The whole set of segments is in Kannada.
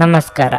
ನಮಸ್ಕಾರ.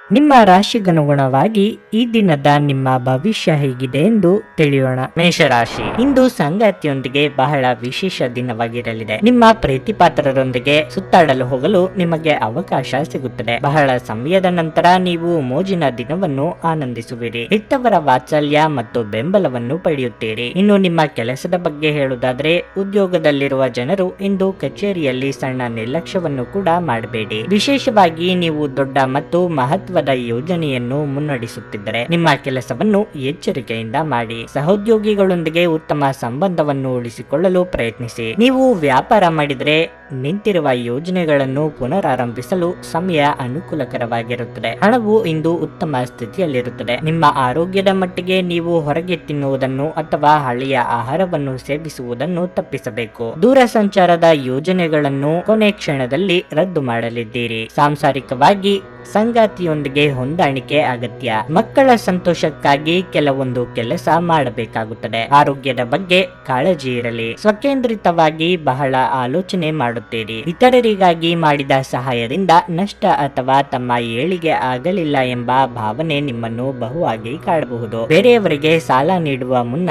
ನಿಮ್ಮ ರಾಶಿಗನುಗುಣವಾಗಿ ಈ ದಿನದ ನಿಮ್ಮ ಭವಿಷ್ಯ ಹೇಗಿದೆ ಎಂದು ತಿಳಿಯೋಣ. ಮೇಷರಾಶಿ, ಇಂದು ಸಂಗಾತಿಯೊಂದಿಗೆ ಬಹಳ ವಿಶೇಷ ದಿನವಾಗಿರಲಿದೆ. ನಿಮ್ಮ ಪ್ರೀತಿಪಾತ್ರರೊಂದಿಗೆ ಸುತ್ತಾಡಲು ಹೋಗಲು ನಿಮಗೆ ಅವಕಾಶ ಸಿಗುತ್ತದೆ. ಬಹಳ ಸಮಯದ ನಂತರ ನೀವು ಮೋಜಿನ ದಿನವನ್ನು ಆನಂದಿಸುವಿರಿ. ಹೆತ್ತವರ ವಾತ್ಸಲ್ಯ ಮತ್ತು ಬೆಂಬಲವನ್ನು ಪಡೆಯುತ್ತೀರಿ. ಇನ್ನು ನಿಮ್ಮ ಕೆಲಸದ ಬಗ್ಗೆ ಹೇಳುವುದಾದ್ರೆ, ಉದ್ಯೋಗದಲ್ಲಿರುವ ಜನರು ಇಂದು ಕಚೇರಿಯಲ್ಲಿ ಸಣ್ಣ ನಿರ್ಲಕ್ಷ್ಯವನ್ನು ಕೂಡ ಮಾಡಬೇಡಿ. ವಿಶೇಷವಾಗಿ ನೀವು ದೊಡ್ಡ ಮತ್ತು ಮಹತ್ವದ ಯೋಜನೆಯನ್ನು ಮುನ್ನಡೆಸುತ್ತಿದ್ದರೆ ನಿಮ್ಮ ಕೆಲಸವನ್ನು ಎಚ್ಚರಿಕೆಯಿಂದ ಮಾಡಿ. ಸಹೋದ್ಯೋಗಿಗಳೊಂದಿಗೆ ಉತ್ತಮ ಸಂಬಂಧವನ್ನು ಉಳಿಸಿಕೊಳ್ಳಲು ಪ್ರಯತ್ನಿಸಿ. ನೀವು ವ್ಯಾಪಾರ ಮಾಡಿದರೆ ನಿಂತಿರುವ ಯೋಜನೆಗಳನ್ನು ಪುನರಾರಂಭಿಸಲು ಸಮಯ ಅನುಕೂಲಕರವಾಗಿರುತ್ತದೆ. ಹಣವು ಇಂದು ಉತ್ತಮ ಸ್ಥಿತಿಯಲ್ಲಿರುತ್ತದೆ. ನಿಮ್ಮ ಆರೋಗ್ಯದ ಮಟ್ಟಿಗೆ ನೀವು ಹೊರಗೆ ತಿನ್ನುವುದನ್ನು ಅಥವಾ ಹಳೆಯ ಆಹಾರವನ್ನು ಸೇವಿಸುವುದನ್ನು ತಪ್ಪಿಸಬೇಕು. ದೂರ ಸಂಚಾರದ ಯೋಜನೆಗಳನ್ನು ಕೊನೆ ಕ್ಷಣದಲ್ಲಿ ರದ್ದು ಮಾಡಲಿದ್ದೀರಿ. ಸಾಂಸಾರಿಕವಾಗಿ ಸಂಗಾತಿಯೊಂದಿಗೆ ಹೊಂದಾಣಿಕೆ ಅಗತ್ಯ. ಮಕ್ಕಳ ಸಂತೋಷಕ್ಕಾಗಿ ಕೆಲವೊಂದು ಕೆಲಸ ಮಾಡಬೇಕಾಗುತ್ತದೆ. ಆರೋಗ್ಯದ ಬಗ್ಗೆ ಕಾಳಜಿ ಇರಲಿ. ಸ್ವಕೇಂದ್ರಿತವಾಗಿ ಬಹಳ ಆಲೋಚನೆ ಮಾಡುತ್ತೀರಿ. ಇತರರಿಗಾಗಿ ಮಾಡಿದ ಸಹಾಯದಿಂದ ನಷ್ಟ ಅಥವಾ ತಮ್ಮ ಏಳಿಗೆ ಆಗಲಿಲ್ಲ ಎಂಬ ಭಾವನೆ ನಿಮ್ಮನ್ನು ಬಹುವಾಗಿ ಕಾಡಬಹುದು. ಬೇರೆಯವರಿಗೆ ಸಾಲ ನೀಡುವ ಮುನ್ನ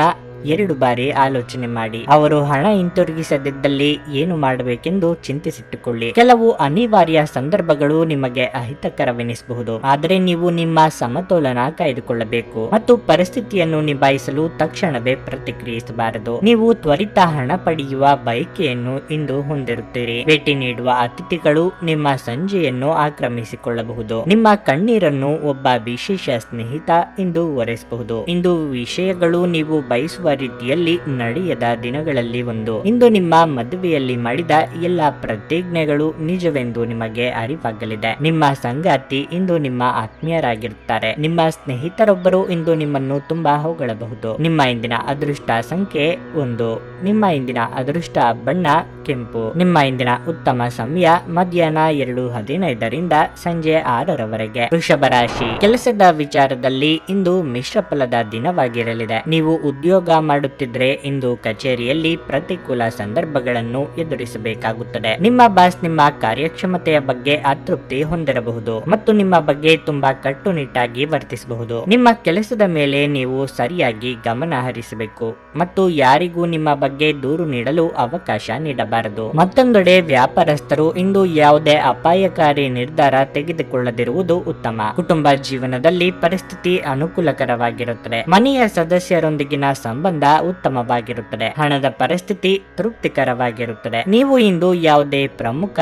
2 ಬಾರಿ ಆಲೋಚನೆ ಮಾಡಿ. ಅವರು ಹಣ ಹಿಂತಿರುಗಿಸದಿದ್ದಲ್ಲಿ ಏನು ಮಾಡಬೇಕೆಂದು ಚಿಂತಿಸಿಟ್ಟುಕೊಳ್ಳಿ. ಕೆಲವು ಅನಿವಾರ್ಯ ಸಂದರ್ಭಗಳು ನಿಮಗೆ ಅಹಿತಕರವೆನಿಸಬಹುದು, ಆದರೆ ನೀವು ನಿಮ್ಮ ಸಮತೋಲನ ಕಾಯ್ದುಕೊಳ್ಳಬೇಕು ಮತ್ತು ಪರಿಸ್ಥಿತಿಯನ್ನು ನಿಭಾಯಿಸಲು ತಕ್ಷಣವೇ ಪ್ರತಿಕ್ರಿಯಿಸಬಾರದು. ನೀವು ತ್ವರಿತ ಹಣ ಪಡೆಯುವ ಬಯಕೆಯನ್ನು ಇಂದು ಹೊಂದಿರುತ್ತೀರಿ. ಭೇಟಿ ನೀಡುವ ಅತಿಥಿಗಳು ನಿಮ್ಮ ಸಂಜೆಯನ್ನು ಆಕ್ರಮಿಸಿಕೊಳ್ಳಬಹುದು. ನಿಮ್ಮ ಕಣ್ಣೀರನ್ನು ಒಬ್ಬ ವಿಶೇಷ ಸ್ನೇಹಿತ ಇಂದು ಒರೆಸಬಹುದು. ಇಂದು ವಿಷಯಗಳು ನೀವು ಬಯಸುವ ರೀತಿಯಲ್ಲಿ ನಡೆಯದ ದಿನಗಳಲ್ಲಿ ಒಂದು. ಇಂದು ನಿಮ್ಮ ಮದುವೆಯಲ್ಲಿ ಮಾಡಿದ ಎಲ್ಲಾ ಪ್ರತಿಜ್ಞೆಗಳು ನಿಜವೆಂದು ನಿಮಗೆ ಅರಿವಾಗಲಿದೆ. ನಿಮ್ಮ ಸಂಗಾತಿ ಇಂದು ನಿಮ್ಮ ಆತ್ಮೀಯರಾಗಿರುತ್ತಾರೆ. ನಿಮ್ಮ ಸ್ನೇಹಿತರೊಬ್ಬರು ಇಂದು ನಿಮ್ಮನ್ನು ತುಂಬಾ ಹೊಗಳಬಹುದು. ನಿಮ್ಮ ಇಂದಿನ ಅದೃಷ್ಟ ಸಂಖ್ಯೆ 1. ನಿಮ್ಮ ಇಂದಿನ ಅದೃಷ್ಟ ಬಣ್ಣ ಕೆಂಪು. ನಿಮ್ಮ ಇಂದಿನ ಉತ್ತಮ ಸಮಯ ಮಧ್ಯಾಹ್ನ 2:15 ಸಂಜೆ 6 ವೃಷಭ ರಾಶಿ, ಕೆಲಸದ ವಿಚಾರದಲ್ಲಿ ಇಂದು ಮಿಶ್ರ ಫಲದ ದಿನವಾಗಿರಲಿದೆ. ನೀವು ಉದ್ಯೋಗ ಮಾಡುತ್ತಿದ್ರೆ ಇಂದು ಕಚೇರಿಯಲ್ಲಿ ಪ್ರತಿಕೂಲ ಸಂದರ್ಭಗಳನ್ನು ಎದುರಿಸಬೇಕಾಗುತ್ತದೆ. ನಿಮ್ಮ ಬಾಸ್ ನಿಮ್ಮ ಕಾರ್ಯಕ್ಷಮತೆಯ ಬಗ್ಗೆ ಅತೃಪ್ತಿ ಹೊಂದಿರಬಹುದು ಮತ್ತು ನಿಮ್ಮ ಬಗ್ಗೆ ತುಂಬಾ ಕಟ್ಟುನಿಟ್ಟಾಗಿ ವರ್ತಿಸಬಹುದು. ನಿಮ್ಮ ಕೆಲಸದ ಮೇಲೆ ನೀವು ಸರಿಯಾಗಿ ಗಮನ ಹರಿಸಬೇಕು ಮತ್ತು ಯಾರಿಗೂ ನಿಮ್ಮ ಬಗ್ಗೆ ದೂರು ನೀಡಲು ಅವಕಾಶ ನೀಡಬಾರದು. ಮತ್ತೊಂದೆಡೆ ವ್ಯಾಪಾರಸ್ಥರು ಇಂದು ಯಾವುದೇ ಅಪಾಯಕಾರಿ ನಿರ್ಧಾರ ತೆಗೆದುಕೊಳ್ಳದಿರುವುದು ಉತ್ತಮ. ಕುಟುಂಬ ಜೀವನದಲ್ಲಿ ಪರಿಸ್ಥಿತಿ ಅನುಕೂಲಕರವಾಗಿರುತ್ತದೆ. ಮನೆಯ ಸದಸ್ಯರೊಂದಿಗಿನ ಸಂಬಂಧ ಉತ್ತಮವಾಗಿರುತ್ತದೆ. ಹಣದ ಪರಿಸ್ಥಿತಿ ತೃಪ್ತಿಕರವಾಗಿರುತ್ತದೆ. ನೀವು ಇಂದು ಯಾವುದೇ ಪ್ರಮುಖ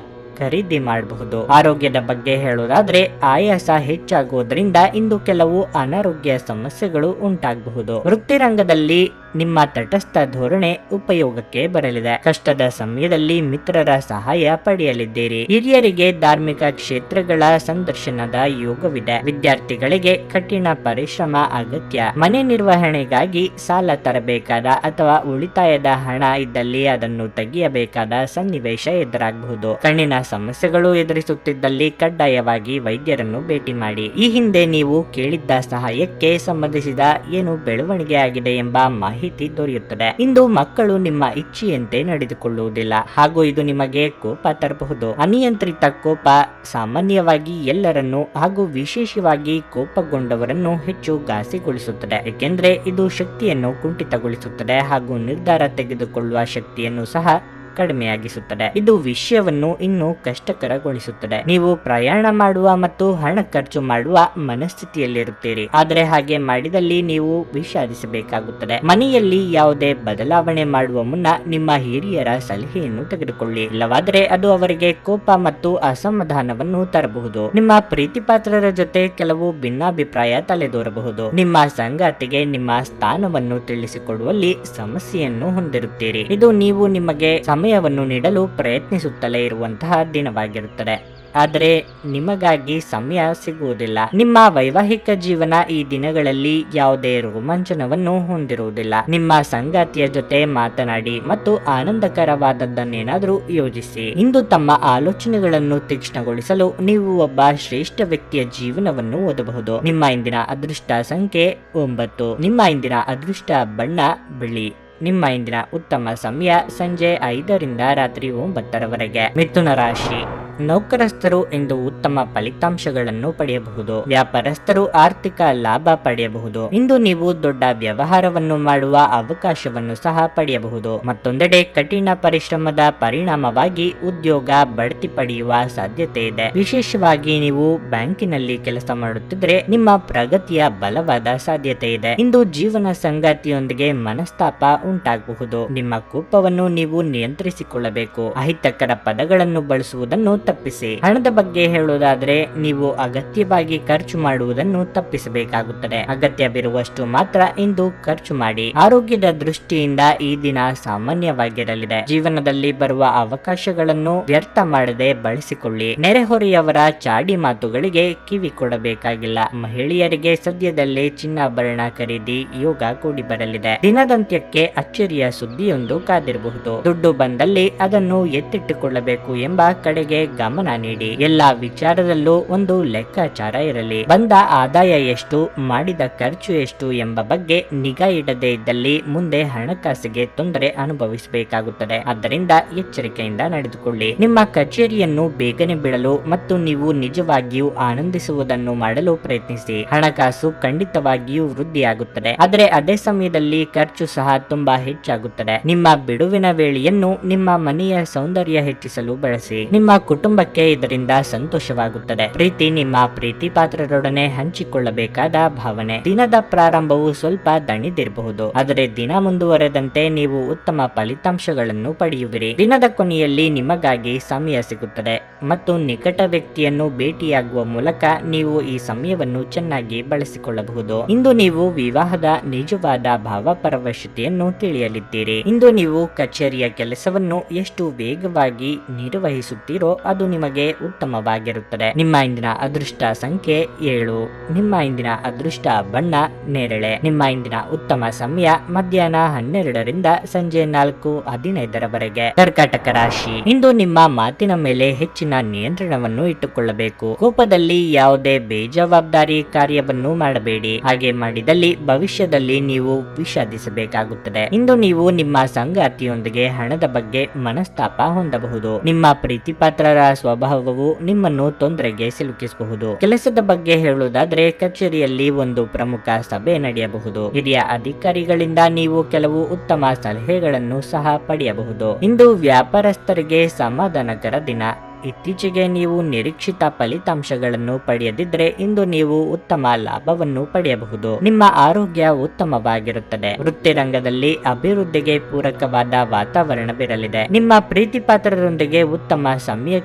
ಖರೀದಿ ಮಾಡಬಹುದು. ಆರೋಗ್ಯದ ಬಗ್ಗೆ ಹೇಳುವುದಾದ್ರೆ, ಆಯಾಸ ಹೆಚ್ಚಾಗುವುದರಿಂದ ಇಂದು ಕೆಲವು ಅನಾರೋಗ್ಯ ಸಮಸ್ಯೆಗಳು ಉಂಟಾಗಬಹುದು. ವೃತ್ತಿರಂಗದಲ್ಲಿ ನಿಮ್ಮ ತಟಸ್ಥ ಧೋರಣೆ ಉಪಯೋಗಕ್ಕೆ ಬರಲಿದೆ. ಕಷ್ಟದ ಸಮಯದಲ್ಲಿ ಮಿತ್ರರ ಸಹಾಯ ಪಡೆಯಲಿದ್ದೀರಿ. ಹಿರಿಯರಿಗೆ ಧಾರ್ಮಿಕ ಕ್ಷೇತ್ರಗಳ ಸಂದರ್ಶನದ ಯೋಗವಿದೆ. ವಿದ್ಯಾರ್ಥಿಗಳಿಗೆ ಕಠಿಣ ಪರಿಶ್ರಮ ಅಗತ್ಯ. ಮನೆ ನಿರ್ವಹಣೆಗಾಗಿ ಸಾಲ ತರಬೇಕಾದ ಅಥವಾ ಉಳಿತಾಯದ ಹಣ ಇದ್ದಲ್ಲಿ ಅದನ್ನು ತೆಗೆಯಬೇಕಾದ ಸನ್ನಿವೇಶ ಎದುರಾಗಬಹುದು. ಕಣ್ಣಿನ ಸಮಸ್ಯೆಗಳು ಎದುರಿಸುತ್ತಿದ್ದಲ್ಲಿ ಕಡ್ಡಾಯವಾಗಿ ವೈದ್ಯರನ್ನು ಭೇಟಿ ಮಾಡಿ. ಈ ಹಿಂದೆ ನೀವು ಕೇಳಿದ್ದ ಸಹಾಯಕ್ಕೆ ಸಂಬಂಧಿಸಿದ ಏನು ಬೆಳವಣಿಗೆ ಆಗಿದೆ ಎಂಬ ಮಾಹಿತಿ ದೊರೆಯುತ್ತದೆ. ಇಂದು ಮಕ್ಕಳು ನಿಮ್ಮ ಇಚ್ಛೆಯಂತೆ ನಡೆದುಕೊಳ್ಳುವುದಿಲ್ಲ ಹಾಗೂ ಇದು ನಿಮಗೆ ಕೋಪ ತರಬಹುದು. ಅನಿಯಂತ್ರಿತ ಕೋಪ ಸಾಮಾನ್ಯವಾಗಿ ಎಲ್ಲರನ್ನು ಹಾಗೂ ವಿಶೇಷವಾಗಿ ಕೋಪಗೊಂಡವರನ್ನು ಹೆಚ್ಚು ಘಾಸಿಗೊಳಿಸುತ್ತದೆ, ಏಕೆಂದರೆ ಇದು ಶಕ್ತಿಯನ್ನು ಕುಂಠಿತಗೊಳಿಸುತ್ತದೆ ಹಾಗೂ ನಿರ್ಧಾರ ತೆಗೆದುಕೊಳ್ಳುವ ಶಕ್ತಿಯನ್ನು ಸಹ ಕಡಿಮೆಯಾಗಿಸುತ್ತದೆ. ಇದು ವಿಷಯವನ್ನು ಇನ್ನೂ ಕಷ್ಟಕರಗೊಳಿಸುತ್ತದೆ. ನೀವು ಪ್ರಯಾಣ ಮಾಡುವ ಮತ್ತು ಹಣ ಖರ್ಚು ಮಾಡುವ ಮನಸ್ಥಿತಿಯಲ್ಲಿರುತ್ತೀರಿ, ಆದರೆ ಹಾಗೆ ಮಾಡಿದಲ್ಲಿ ನೀವು ವಿಷಾದಿಸಬೇಕಾಗುತ್ತದೆ. ಮನೆಯಲ್ಲಿ ಯಾವುದೇ ಬದಲಾವಣೆ ಮಾಡುವ ಮುನ್ನ ನಿಮ್ಮ ಹಿರಿಯರ ಸಲಹೆಯನ್ನು ತೆಗೆದುಕೊಳ್ಳಿ, ಇಲ್ಲವಾದರೆ ಅದು ಅವರಿಗೆ ಕೋಪ ಮತ್ತು ಅಸಮಾಧಾನವನ್ನು ತರಬಹುದು. ನಿಮ್ಮ ಪ್ರೀತಿಪಾತ್ರರ ಜೊತೆ ಕೆಲವು ಭಿನ್ನಾಭಿಪ್ರಾಯ ತಲೆದೋರಬಹುದು. ನಿಮ್ಮ ಸಂಗಾತಿಗೆ ನಿಮ್ಮ ಸ್ಥಾನವನ್ನು ತಿಳಿಸಿಕೊಡುವಲ್ಲಿ ಸಮಸ್ಯೆಯನ್ನು ಹೊಂದಿರುತ್ತೀರಿ. ಇದು ನೀವು ನಿಮಗೆ ಸಮಯವನ್ನು ನೀಡಲು ಪ್ರಯತ್ನಿಸುತ್ತಲೇ ಇರುವಂತಹ ದಿನವಾಗಿರುತ್ತದೆ, ಆದರೆ ನಿಮಗಾಗಿ ಸಮಯ ಸಿಗುವುದಿಲ್ಲ. ನಿಮ್ಮ ವೈವಾಹಿಕ ಜೀವನ ಈ ದಿನಗಳಲ್ಲಿ ಯಾವುದೇ ರೋಮಾಂಚನವನ್ನು ಹೊಂದಿರುವುದಿಲ್ಲ. ನಿಮ್ಮ ಸಂಗಾತಿಯ ಜೊತೆ ಮಾತನಾಡಿ ಮತ್ತು ಆನಂದಕರವಾದದ್ದನ್ನೇನಾದರೂ ಯೋಜಿಸಿ. ಇಂದು ತಮ್ಮ ಆಲೋಚನೆಗಳನ್ನು ತೀಕ್ಷ್ಣಗೊಳಿಸಲು ನೀವು ಒಬ್ಬ ಶ್ರೇಷ್ಠ ವ್ಯಕ್ತಿಯ ಜೀವನವನ್ನು ಓದಬಹುದು. ನಿಮ್ಮ ಇಂದಿನ ಅದೃಷ್ಟ ಸಂಖ್ಯೆ 9. ನಿಮ್ಮ ಇಂದಿನ ಅದೃಷ್ಟ ಬಣ್ಣ ಬಿಳಿ. ನಿಮ್ಮ ಇಂದಿನ ಉತ್ತಮ ಸಮಯ ಸಂಜೆ 5 ರಿಂದ ರಾತ್ರಿ 9 ಮಿಥುನ ರಾಶಿ, ನೌಕರಸ್ಥರು ಇಂದು ಉತ್ತಮ ಫಲಿತಾಂಶಗಳನ್ನು ಪಡೆಯಬಹುದು. ವ್ಯಾಪಾರಸ್ಥರು ಆರ್ಥಿಕ ಲಾಭ ಪಡೆಯಬಹುದು. ಇಂದು ನೀವು ದೊಡ್ಡ ವ್ಯವಹಾರವನ್ನು ಮಾಡುವ ಅವಕಾಶವನ್ನು ಸಹ ಪಡೆಯಬಹುದು. ಮತ್ತೊಂದೆಡೆ ಕಠಿಣ ಪರಿಶ್ರಮದ ಪರಿಣಾಮವಾಗಿ ಉದ್ಯೋಗ ಬಡ್ತಿ ಪಡೆಯುವ ಸಾಧ್ಯತೆ ಇದೆ. ವಿಶೇಷವಾಗಿ ನೀವು ಬ್ಯಾಂಕಿನಲ್ಲಿ ಕೆಲಸ ಮಾಡುತ್ತಿದ್ರೆ ನಿಮ್ಮ ಪ್ರಗತಿಯ ಬಲವಾದ ಸಾಧ್ಯತೆ ಇದೆ. ಇಂದು ಜೀವನ ಸಂಗಾತಿಯೊಂದಿಗೆ ಮನಸ್ತಾಪ ಉಂಟಾಗಬಹುದು. ನಿಮ್ಮ ಕೋಪವನ್ನು ನೀವು ನಿಯಂತ್ರಿಸಿಕೊಳ್ಳಬೇಕು. ಅಹಿತಕರ ಪದಗಳನ್ನು ಬಳಸುವುದನ್ನು ತಪ್ಪಿಸಿ. ಹಣದ ಬಗ್ಗೆ ಹೇಳುವುದಾದ್ರೆ ನೀವು ಅಗತ್ಯವಾಗಿ ಖರ್ಚು ಮಾಡುವುದನ್ನು ತಪ್ಪಿಸಬೇಕಾಗುತ್ತದೆ. ಅಗತ್ಯವಿರುವಷ್ಟು ಮಾತ್ರ ಇಂದು ಖರ್ಚು ಮಾಡಿ. ಆರೋಗ್ಯದ ದೃಷ್ಟಿಯಿಂದ ಈ ದಿನ ಸಾಮಾನ್ಯವಾಗಿರಲಿದೆ. ಜೀವನದಲ್ಲಿ ಬರುವ ಅವಕಾಶಗಳನ್ನು ವ್ಯರ್ಥ ಮಾಡದೆ ಬಳಸಿಕೊಳ್ಳಿ. ನೆರೆಹೊರೆಯವರ ಚಾಡಿ ಮಾತುಗಳಿಗೆ ಕಿವಿ ಕೊಡಬೇಕಾಗಿಲ್ಲ. ಮಹಿಳೆಯರಿಗೆ ಸದ್ಯದಲ್ಲೇ ಚಿನ್ನಾಭರಣ ಖರೀದಿ ಯೋಗ ಕೂಡಿ ಬರಲಿದೆ. ದಿನದಂತ್ಯಕ್ಕೆ ಅಚ್ಚರಿಯ ಸುದ್ದಿಯೊಂದು ಕಾದಿರಬಹುದು. ದುಡ್ಡು ಬಂದಲ್ಲಿ ಅದನ್ನು ಎತ್ತಿಟ್ಟುಕೊಳ್ಳಬೇಕು ಎಂಬ ಕಡೆಗೆ ಗಮನ ನೀಡಿ. ಎಲ್ಲಾ ವಿಚಾರದಲ್ಲೂ ಒಂದು ಲೆಕ್ಕಾಚಾರ ಇರಲಿ. ಬಂದ ಆದಾಯ ಎಷ್ಟು, ಮಾಡಿದ ಖರ್ಚು ಎಷ್ಟು ಎಂಬ ಬಗ್ಗೆ ನಿಗಾ ಇಡದೇ ಇದ್ದಲ್ಲಿ ಮುಂದೆ ಹಣಕಾಸಿಗೆ ತೊಂದರೆ ಅನುಭವಿಸಬೇಕಾಗುತ್ತದೆ. ಆದ್ದರಿಂದ ಎಚ್ಚರಿಕೆಯಿಂದ ನಡೆದುಕೊಳ್ಳಿ. ನಿಮ್ಮ ಕಚೇರಿಯನ್ನು ಬೇಗನೆ ಬಿಡಲು ಮತ್ತು ನೀವು ನಿಜವಾಗಿಯೂ ಆನಂದಿಸುವುದನ್ನು ಮಾಡಲು ಪ್ರಯತ್ನಿಸಿ. ಹಣಕಾಸು ಖಂಡಿತವಾಗಿಯೂ ವೃದ್ಧಿಯಾಗುತ್ತದೆ, ಆದರೆ ಅದೇ ಸಮಯದಲ್ಲಿ ಖರ್ಚು ಸಹ ತುಂಬಾ ಹೆಚ್ಚಾಗುತ್ತದೆ. ನಿಮ್ಮ ಬಿಡುವಿನ ವೇಳೆಯನ್ನು ನಿಮ್ಮ ಮನೆಯ ಸೌಂದರ್ಯ ಹೆಚ್ಚಿಸಲು ಬಳಸಿ. ನಿಮ್ಮ ಕುಟುಂಬಕ್ಕೆ ಇದರಿಂದ ಸಂತೋಷವಾಗುತ್ತದೆ. ಪ್ರೀತಿ ನಿಮ್ಮ ಪ್ರೀತಿ ಪಾತ್ರರೊಡನೆ ಹಂಚಿಕೊಳ್ಳಬೇಕಾದ ಭಾವನೆ. ದಿನದ ಪ್ರಾರಂಭವು ಸ್ವಲ್ಪ ದಣಿದಿರಬಹುದು, ಆದರೆ ದಿನ ಮುಂದುವರೆದಂತೆ ನೀವು ಉತ್ತಮ ಫಲಿತಾಂಶಗಳನ್ನು ಪಡೆಯುವಿರಿ. ದಿನದ ಕೊನೆಯಲ್ಲಿ ನಿಮಗಾಗಿ ಸಮಯ ಸಿಗುತ್ತದೆ ಮತ್ತು ನಿಕಟ ವ್ಯಕ್ತಿಯನ್ನು ಭೇಟಿಯಾಗುವ ಮೂಲಕ ನೀವು ಈ ಸಮಯವನ್ನು ಚೆನ್ನಾಗಿ ಬಳಸಿಕೊಳ್ಳಬಹುದು. ಇಂದು ನೀವು ವಿವಾಹದ ನಿಜವಾದ ಭಾವಪರವಶತೆಯನ್ನು ತಿಳಿಯಲಿದ್ದೀರಿ. ಇಂದು ನೀವು ಕಚೇರಿಯ ಕೆಲಸವನ್ನು ಎಷ್ಟು ವೇಗವಾಗಿ ನಿರ್ವಹಿಸುತ್ತೀರೋ ಅದು ನಿಮಗೆ ಉತ್ತಮವಾಗಿರುತ್ತದೆ. ನಿಮ್ಮ ಇಂದಿನ ಅದೃಷ್ಟ ಸಂಖ್ಯೆ 7. ನಿಮ್ಮ ಇಂದಿನ ಅದೃಷ್ಟ ಬಣ್ಣ ನೇರಳೆ. ನಿಮ್ಮ ಇಂದಿನ ಉತ್ತಮ ಸಮಯ ಮಧ್ಯಾಹ್ನ 12ರಿಂದ ಸಂಜೆ 4:15 ಕರ್ಕಾಟಕ ರಾಶಿ. ಇಂದು ನಿಮ್ಮ ಮಾತಿನ ಮೇಲೆ ಹೆಚ್ಚಿನ ನಿಯಂತ್ರಣವನ್ನು ಇಟ್ಟುಕೊಳ್ಳಬೇಕು. ಕೋಪದಲ್ಲಿ ಯಾವುದೇ ಬೇಜವಾಬ್ದಾರಿ ಕಾರ್ಯವನ್ನು ಮಾಡಬೇಡಿ. ಹಾಗೆ ಮಾಡಿದಲ್ಲಿ ಭವಿಷ್ಯದಲ್ಲಿ ನೀವು ವಿಷಾದಿಸಬೇಕಾಗುತ್ತದೆ. ಇಂದು ನೀವು ನಿಮ್ಮ ಸಂಗಾತಿಯೊಂದಿಗೆ ಹಣದ ಬಗ್ಗೆ ಮನಸ್ತಾಪ ಹೊಂದಬಹುದು. ನಿಮ್ಮ ಪ್ರೀತಿಪಾತ್ರರ ಸ್ವಭಾವವು ನಿಮ್ಮನ್ನು ತೊಂದರೆಗೆ ಸಿಲುಕಿಸಬಹುದು. ಕೆಲಸದ ಬಗ್ಗೆ ಹೇಳುವುದಾದ್ರೆ ಕಚೇರಿಯಲ್ಲಿ ಒಂದು ಪ್ರಮುಖ ಸಭೆ ನಡೆಯಬಹುದು. ಹಿರಿಯ ಅಧಿಕಾರಿಗಳಿಂದ ನೀವು ಕೆಲವು ಉತ್ತಮ ಸಲಹೆಗಳನ್ನು ಸಹ ಪಡೆಯಬಹುದು. ಇಂದು ವ್ಯಾಪಾರಸ್ಥರಿಗೆ ಸಮಾಧಾನಕರ ದಿನ. ಇತ್ತೀಚೆಗೆ ನೀವು ನಿರೀಕ್ಷಿತ ಫಲಿತಾಂಶಗಳನ್ನು ಪಡೆಯದಿದ್ರೆ ಇಂದು ನೀವು ಉತ್ತಮ ಲಾಭವನ್ನು ಪಡೆಯಬಹುದು. ನಿಮ್ಮ ಆರೋಗ್ಯ ಉತ್ತಮವಾಗಿರುತ್ತದೆ. ವೃತ್ತಿ ರಂಗದಲ್ಲಿ ಅಭಿವೃದ್ಧಿಗೆ ಪೂರಕವಾದ ವಾತಾವರಣವಿರಲಿದೆ. ನಿಮ್ಮ ಪ್ರೀತಿಪಾತ್ರರೊಂದಿಗೆ ಉತ್ತಮ ಸಮಯ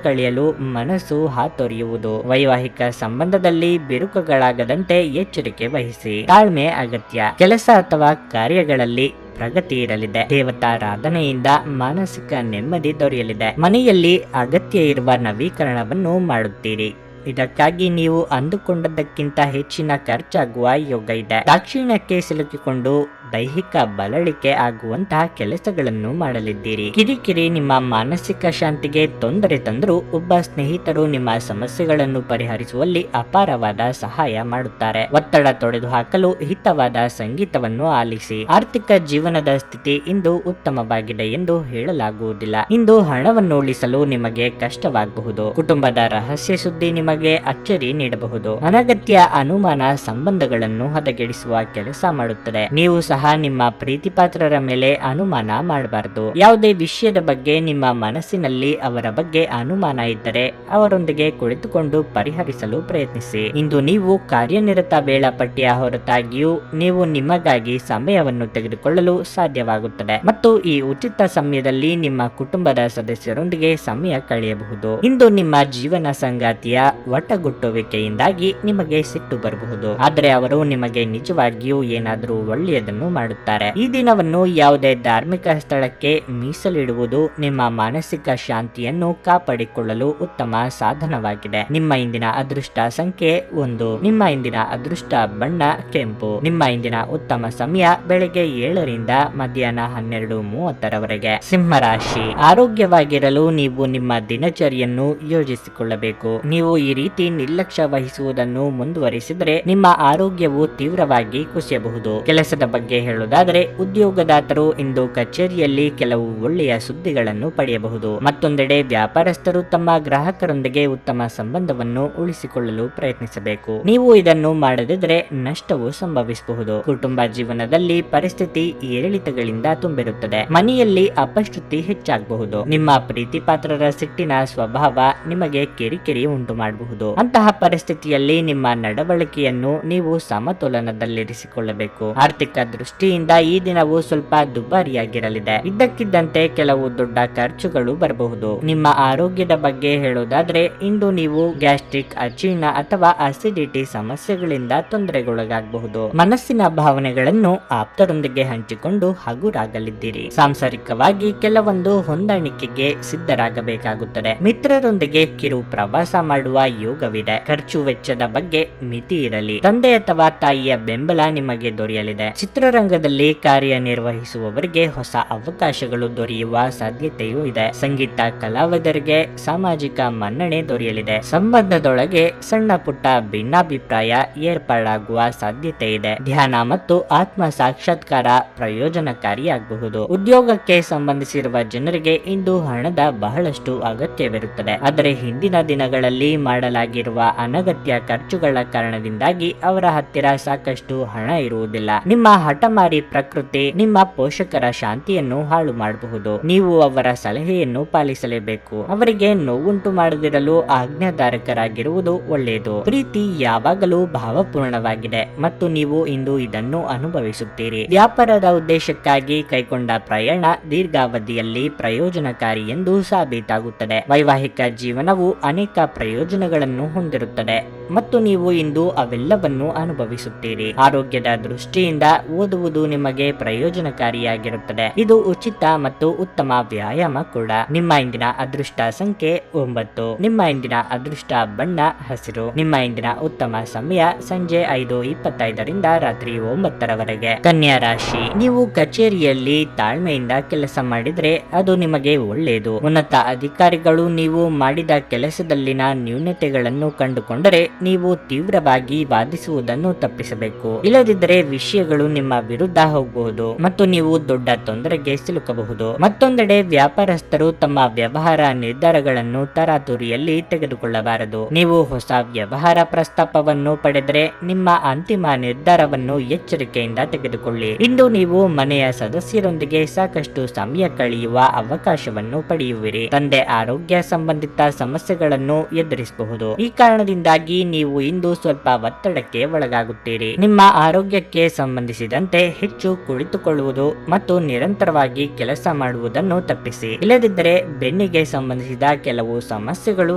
ಕಳೆಯಲು ಮನಸ್ಸು ಹಾತೊರೆಯುವುದು. ವೈವಾಹಿಕ ಸಂಬಂಧದಲ್ಲಿ ಬಿರುಕುಗಳಾಗದಂತೆ ಎಚ್ಚರಿಕೆ ವಹಿಸಿ. ತಾಳ್ಮೆ ಅಗತ್ಯ. ಕೆಲಸ ಅಥವಾ ಕಾರ್ಯಗಳಲ್ಲಿ ಪ್ರಗತಿ ಇರಲಿದೆ. ದೇವತಾರಾಧನೆಯಿಂದ ಮಾನಸಿಕ ನೆಮ್ಮದಿ ದೊರೆಯಲಿದೆ. ಮನೆಯಲ್ಲಿ ಅಗತ್ಯ ಇರುವ ನವೀಕರಣವನ್ನು ಮಾಡುತ್ತೀರಿ. ಇದಕ್ಕಾಗಿ ನೀವು ಅಂದುಕೊಂಡದ್ದಕ್ಕಿಂತ ಹೆಚ್ಚಿನ ಖರ್ಚಾಗುವ ಯೋಗ ಇದೆ. ದಾಕ್ಷಿಣ್ಯಕ್ಕೆ ಸಿಲುಕಿಕೊಂಡು ದೈಹಿಕ ಬಳಲಿಕೆ ಆಗುವಂತಹ ಕೆಲಸಗಳನ್ನು ಮಾಡಲಿದ್ದೀರಿ. ಕಿರಿಕಿರಿ ನಿಮ್ಮ ಮಾನಸಿಕ ಶಾಂತಿಗೆ ತೊಂದರೆ ತಂದರೂ ಒಬ್ಬ ಸ್ನೇಹಿತರು ನಿಮ್ಮ ಸಮಸ್ಯೆಗಳನ್ನು ಪರಿಹರಿಸುವಲ್ಲಿ ಅಪಾರವಾದ ಸಹಾಯ ಮಾಡುತ್ತಾರೆ. ಒತ್ತಡ ತೊಡೆದುಹಾಕಲು ಹಿತವಾದ ಸಂಗೀತವನ್ನು ಆಲಿಸಿ. ಆರ್ಥಿಕ ಜೀವನದ ಸ್ಥಿತಿ ಇಂದು ಉತ್ತಮವಾಗಿದೆ ಎಂದು ಹೇಳಲಾಗುವುದಿಲ್ಲ. ಇಂದು ಹಣವನ್ನು ಉಳಿಸಲು ನಿಮಗೆ ಕಷ್ಟವಾಗಬಹುದು. ಕುಟುಂಬದ ರಹಸ್ಯ ಸುದ್ದಿ ನಿಮಗೆ ಅಚ್ಚರಿ ನೀಡಬಹುದು. ಅನಗತ್ಯ ಅನುಮಾನ ಸಂಬಂಧಗಳನ್ನು ಹದಗೆಡಿಸುವ ಕೆಲಸ ಮಾಡುತ್ತದೆ. ನೀವು ಸಹ ನಿಮ್ಮ ಪ್ರೀತಿಪಾತ್ರರ ಮೇಲೆ ಅನುಮಾನ ಮಾಡಬಾರದು. ಯಾವುದೇ ವಿಷಯದ ಬಗ್ಗೆ ನಿಮ್ಮ ಮನಸ್ಸಿನಲ್ಲಿ ಅವರ ಬಗ್ಗೆ ಅನುಮಾನ ಇದ್ದರೆ ಅವರೊಂದಿಗೆ ಕುಳಿತುಕೊಂಡು ಪರಿಹರಿಸಲು ಪ್ರಯತ್ನಿಸಿ. ಇಂದು ನೀವು ಕಾರ್ಯನಿರತ ವೇಳಾಪಟ್ಟಿಯ ಹೊರತಾಗಿಯೂ ನೀವು ನಿಮಗಾಗಿ ಸಮಯವನ್ನು ತೆಗೆದುಕೊಳ್ಳಲು ಸಾಧ್ಯವಾಗುತ್ತದೆ ಮತ್ತು ಈ ಉಚಿತ ಸಮಯದಲ್ಲಿ ನಿಮ್ಮ ಕುಟುಂಬದ ಸದಸ್ಯರೊಂದಿಗೆ ಸಮಯ ಕಳೆಯಬಹುದು. ಇಂದು ನಿಮ್ಮ ಜೀವನ ಸಂಗಾತಿಯ ಒಟ್ಟಗುಟ್ಟುವಿಕೆಯಿಂದಾಗಿ ನಿಮಗೆ ಸಿಟ್ಟು ಬರಬಹುದು, ಆದರೆ ಅವರು ನಿಮಗೆ ನಿಜವಾಗಿಯೂ ಏನಾದರೂ ಒಳ್ಳೆಯದನ್ನು ಮಾಡುತ್ತಾರೆ. ಈ ದಿನವನ್ನು ಯಾವುದೇ ಧಾರ್ಮಿಕ ಸ್ಥಳಕ್ಕೆ ಮೀಸಲಿಡುವುದು ನಿಮ್ಮ ಮಾನಸಿಕ ಶಾಂತಿಯನ್ನು ಕಾಪಾಡಿಕೊಳ್ಳಲು ಉತ್ತಮ ಸಾಧನವಾಗಿದೆ. ನಿಮ್ಮ ಇಂದಿನ ಅದೃಷ್ಟ ಸಂಖ್ಯೆ 1. ನಿಮ್ಮ ಇಂದಿನ ಅದೃಷ್ಟ ಬಣ್ಣ ಕೆಂಪು. ನಿಮ್ಮ ಇಂದಿನ ಉತ್ತಮ ಸಮಯ ಬೆಳಗ್ಗೆ 7ರಿಂದ ಮಧ್ಯಾಹ್ನ 12:30 ಸಿಂಹರಾಶಿ. ಆರೋಗ್ಯವಾಗಿರಲು ನೀವು ನಿಮ್ಮ ದಿನಚರಿಯನ್ನು ಯೋಜಿಸಿಕೊಳ್ಳಬೇಕು. ನೀವು ಈ ರೀತಿ ನಿರ್ಲಕ್ಷ್ಯ ವಹಿಸುವುದನ್ನು ಮುಂದುವರಿಸಿದರೆ ನಿಮ್ಮ ಆರೋಗ್ಯವು ತೀವ್ರವಾಗಿ ಕುಸಿಯಬಹುದು. ಕೆಲಸದ ಬಗ್ಗೆ ಹೇಳುವುದಾದರೆ ಉದ್ಯೋಗದಾತರು ಇಂದು ಕಚೇರಿಯಲ್ಲಿ ಕೆಲವು ಒಳ್ಳೆಯ ಸುದ್ದಿಗಳನ್ನು ಪಡೆಯಬಹುದು. ಮತ್ತೊಂದೆಡೆ ವ್ಯಾಪಾರಸ್ಥರು ತಮ್ಮ ಗ್ರಾಹಕರೊಂದಿಗೆ ಉತ್ತಮ ಸಂಬಂಧವನ್ನು ಉಳಿಸಿಕೊಳ್ಳಲು ಪ್ರಯತ್ನಿಸಬೇಕು. ನೀವು ಇದನ್ನು ಮಾಡದಿದ್ದರೆ ನಷ್ಟವು ಸಂಭವಿಸಬಹುದು. ಕುಟುಂಬ ಜೀವನದಲ್ಲಿ ಪರಿಸ್ಥಿತಿ ಏರಿಳಿತಗಳಿಂದ ತುಂಬಿರುತ್ತದೆ. ಮನೆಯಲ್ಲಿ ಅಪಶ್ರುತಿ ಹೆಚ್ಚಾಗಬಹುದು. ನಿಮ್ಮ ಪ್ರೀತಿ ಪಾತ್ರರ ಸಿಟ್ಟಿನ ಸ್ವಭಾವ ನಿಮಗೆ ಕಿರಿಕಿರಿ ಉಂಟು ಮಾಡಬಹುದು. ಅಂತಹ ಪರಿಸ್ಥಿತಿಯಲ್ಲಿ ನಿಮ್ಮ ನಡವಳಿಕೆಯನ್ನು ನೀವು ಸಮತೋಲನದಲ್ಲಿರಿಸಿಕೊಳ್ಳಬೇಕು. ಆರ್ಥಿಕ ದೃಷ್ಟಿಯಿಂದ ಈ ದಿನವು ಸ್ವಲ್ಪ ದುಬಾರಿಯಾಗಿರಲಿದೆ. ಇದ್ದಕ್ಕಿದ್ದಂತೆ ಕೆಲವು ದೊಡ್ಡ ಖರ್ಚುಗಳು ಬರಬಹುದು. ನಿಮ್ಮ ಆರೋಗ್ಯದ ಬಗ್ಗೆ ಹೇಳುವುದಾದ್ರೆ ಇಂದು ನೀವು ಗ್ಯಾಸ್ಟ್ರಿಕ್, ಅಜೀರ್ಣ ಅಥವಾ ಅಸಿಡಿಟಿ ಸಮಸ್ಯೆಗಳಿಂದ ತೊಂದರೆಗೊಳಗಾಗಬಹುದು. ಮನಸ್ಸಿನ ಭಾವನೆಗಳನ್ನು ಆಪ್ತರೊಂದಿಗೆ ಹಂಚಿಕೊಂಡು ಹಗುರಾಗಲಿದ್ದೀರಿ. ಸಾಂಸಾರಿಕವಾಗಿ ಕೆಲವೊಂದು ಹೊಂದಾಣಿಕೆಗೆ ಸಿದ್ಧರಾಗಬೇಕಾಗುತ್ತದೆ. ಮಿತ್ರರೊಂದಿಗೆ ಕಿರು ಪ್ರವಾಸ ಮಾಡುವ ಯೋಗವಿದೆ. ಖರ್ಚು ವೆಚ್ಚದ ಬಗ್ಗೆ ಮಿತಿ ಇರಲಿ. ತಂದೆ ಅಥವಾ ತಾಯಿಯ ಬೆಂಬಲ ನಿಮಗೆ ದೊರೆಯಲಿದೆ. ಚಿತ್ರರಂಗದಲ್ಲಿ ಕಾರ್ಯನಿರ್ವಹಿಸುವವರಿಗೆ ಹೊಸ ಅವಕಾಶಗಳು ದೊರೆಯುವ ಸಾಧ್ಯತೆಯೂ ಇದೆ. ಸಂಗೀತ ಕಲಾವಿದರಿಗೆ ಸಾಮಾಜಿಕ ಮನ್ನಣೆ ದೊರೆಯಲಿದೆ. ಸಂಬಂಧದೊಳಗೆ ಸಣ್ಣ ಪುಟ್ಟ ಭಿನ್ನಾಭಿಪ್ರಾಯ ಏರ್ಪಾಡಾಗುವ ಸಾಧ್ಯತೆ ಇದೆ. ಧ್ಯಾನ ಮತ್ತು ಆತ್ಮ ಸಾಕ್ಷಾತ್ಕಾರ ಪ್ರಯೋಜನಕಾರಿಯಾಗಬಹುದು. ಉದ್ಯೋಗಕ್ಕೆ ಸಂಬಂಧಿಸಿರುವ ಜನರಿಗೆ ಇಂದು ಹಣದ ಬಹಳಷ್ಟು ಅಗತ್ಯವಿರುತ್ತದೆ. ಆದರೆ ಹಿಂದಿನ ದಿನಗಳಲ್ಲಿ ಮಾಡಲಾಗಿರುವ ಅನಗತ್ಯ ಖರ್ಚುಗಳ ಕಾರಣದಿಂದಾಗಿ ಅವರ ಹತ್ತಿರ ಸಾಕಷ್ಟು ಹಣ ಇರುವುದಿಲ್ಲ. ನಿಮ್ಮ ಹಠಮಾರಿ ಪ್ರಕೃತಿ ನಿಮ್ಮ ಪೋಷಕರ ಶಾಂತಿಯನ್ನು ಹಾಳು ಮಾಡಬಹುದು. ನೀವು ಅವರ ಸಲಹೆಯನ್ನು ಪಾಲಿಸಲೇಬೇಕು. ಅವರಿಗೆ ನೋವುಂಟು ಮಾಡದಿರಲು ಆಜ್ಞಾಧಾರಕರಾಗಿರುವುದು ಒಳ್ಳೆಯದು. ಪ್ರೀತಿ ಯಾವಾಗಲೂ ಭಾವಪೂರ್ಣವಾಗಿದೆ ಮತ್ತು ನೀವು ಇಂದು ಇದನ್ನು ಅನುಭವಿಸುತ್ತೀರಿ. ವ್ಯಾಪಾರದ ಉದ್ದೇಶಕ್ಕಾಗಿ ಕೈಗೊಂಡ ಪ್ರಯಾಣ ದೀರ್ಘಾವಧಿಯಲ್ಲಿ ಪ್ರಯೋಜನಕಾರಿ ಎಂದು ಸಾಬೀತಾಗುತ್ತದೆ. ವೈವಾಹಿಕ ಜೀವನವು ಅನೇಕ ಪ್ರಯೋಜನಗಳನ್ನು ಹೊಂದಿರುತ್ತದೆ ಮತ್ತು ನೀವು ಇಂದು ಅವೆಲ್ಲವನ್ನು ಅನುಭವಿಸುತ್ತೀರಿ. ಆರೋಗ್ಯದ ದೃಷ್ಟಿಯಿಂದ ಓದುವುದು ನಿಮಗೆ ಪ್ರಯೋಜನಕಾರಿಯಾಗಿರುತ್ತದೆ. ಇದು ಉಚಿತ ಮತ್ತು ಉತ್ತಮ ವ್ಯಾಯಾಮ ಕೂಡ. ನಿಮ್ಮ ಇಂದಿನ ಅದೃಷ್ಟ ಸಂಖ್ಯೆ 9. ನಿಮ್ಮ ಇಂದಿನ ಅದೃಷ್ಟ ಬಣ್ಣ ಹಸಿರು. ನಿಮ್ಮ ಇಂದಿನ ಉತ್ತಮ ಸಮಯ ಸಂಜೆ 5:25ರಿಂದ ರಾತ್ರಿ 9ರವರೆಗೆ. ಕನ್ಯಾ ರಾಶಿ, ನೀವು ಕಚೇರಿಯಲ್ಲಿ ತಾಳ್ಮೆಯಿಂದ ಕೆಲಸ ಮಾಡಿದ್ರೆ ಅದು ನಿಮಗೆ ಒಳ್ಳೆಯದು. ಉನ್ನತ ಅಧಿಕಾರಿಗಳು ನೀವು ಮಾಡಿದ ಕೆಲಸದಲ್ಲಿನ ನ್ಯೂನತೆಗಳನ್ನು ಕಂಡುಕೊಂಡರೆ ನೀವು ತೀವ್ರವಾಗಿ ವಾದಿಸುವುದನ್ನು ತಪ್ಪಿಸಬೇಕು. ಇಲ್ಲದಿದ್ದರೆ ವಿಷಯಗಳು ನಿಮ್ಮ ವಿರುದ್ಧ ಹೋಗಬಹುದು ಮತ್ತು ನೀವು ದೊಡ್ಡ ತೊಂದರೆಗೆ ಸಿಲುಕಬಹುದು. ಮತ್ತೊಂದೆಡೆ ವ್ಯಾಪಾರಸ್ಥರು ತಮ್ಮ ವ್ಯವಹಾರ ನಿರ್ಧಾರಗಳನ್ನು ತರಾತುರಿಯಲ್ಲಿ ತೆಗೆದುಕೊಳ್ಳಬಾರದು. ನೀವು ಹೊಸ ವ್ಯವಹಾರ ಪ್ರಸ್ತಾಪವನ್ನು ಪಡೆದರೆ ನಿಮ್ಮ ಅಂತಿಮ ನಿರ್ಧಾರವನ್ನು ಎಚ್ಚರಿಕೆಯಿಂದ ತೆಗೆದುಕೊಳ್ಳಿ. ಇಂದು ನೀವು ಮನೆಯ ಸದಸ್ಯರೊಂದಿಗೆ ಸಾಕಷ್ಟು ಸಮಯ ಕಳೆಯುವ ಅವಕಾಶವನ್ನು ಪಡೆಯುವಿರಿ. ತಂದೆ ಆರೋಗ್ಯ ಸಂಬಂಧಿತ ಸಮಸ್ಯೆಗಳನ್ನು ಎದುರಿಸಬಹುದು. ಈ ಕಾರಣದಿಂದಾಗಿ ನೀವು ಇಂದು ಸ್ವಲ್ಪ ಒತ್ತಡಕ್ಕೆ ಒಳಗಾಗುತ್ತೀರಿ. ನಿಮ್ಮ ಆರೋಗ್ಯಕ್ಕೆ ಸಂಬಂಧಿಸಿದಂತೆ ಹೆಚ್ಚು ಕುಳಿತುಕೊಳ್ಳುವುದು ಮತ್ತು ನಿರಂತರವಾಗಿ ಕೆಲಸ ಮಾಡುವುದನ್ನು ತಪ್ಪಿಸಿ. ಇಲ್ಲದಿದ್ದರೆ ಬೆನ್ನಿಗೆ ಸಂಬಂಧಿಸಿದ ಕೆಲವು ಸಮಸ್ಯೆಗಳು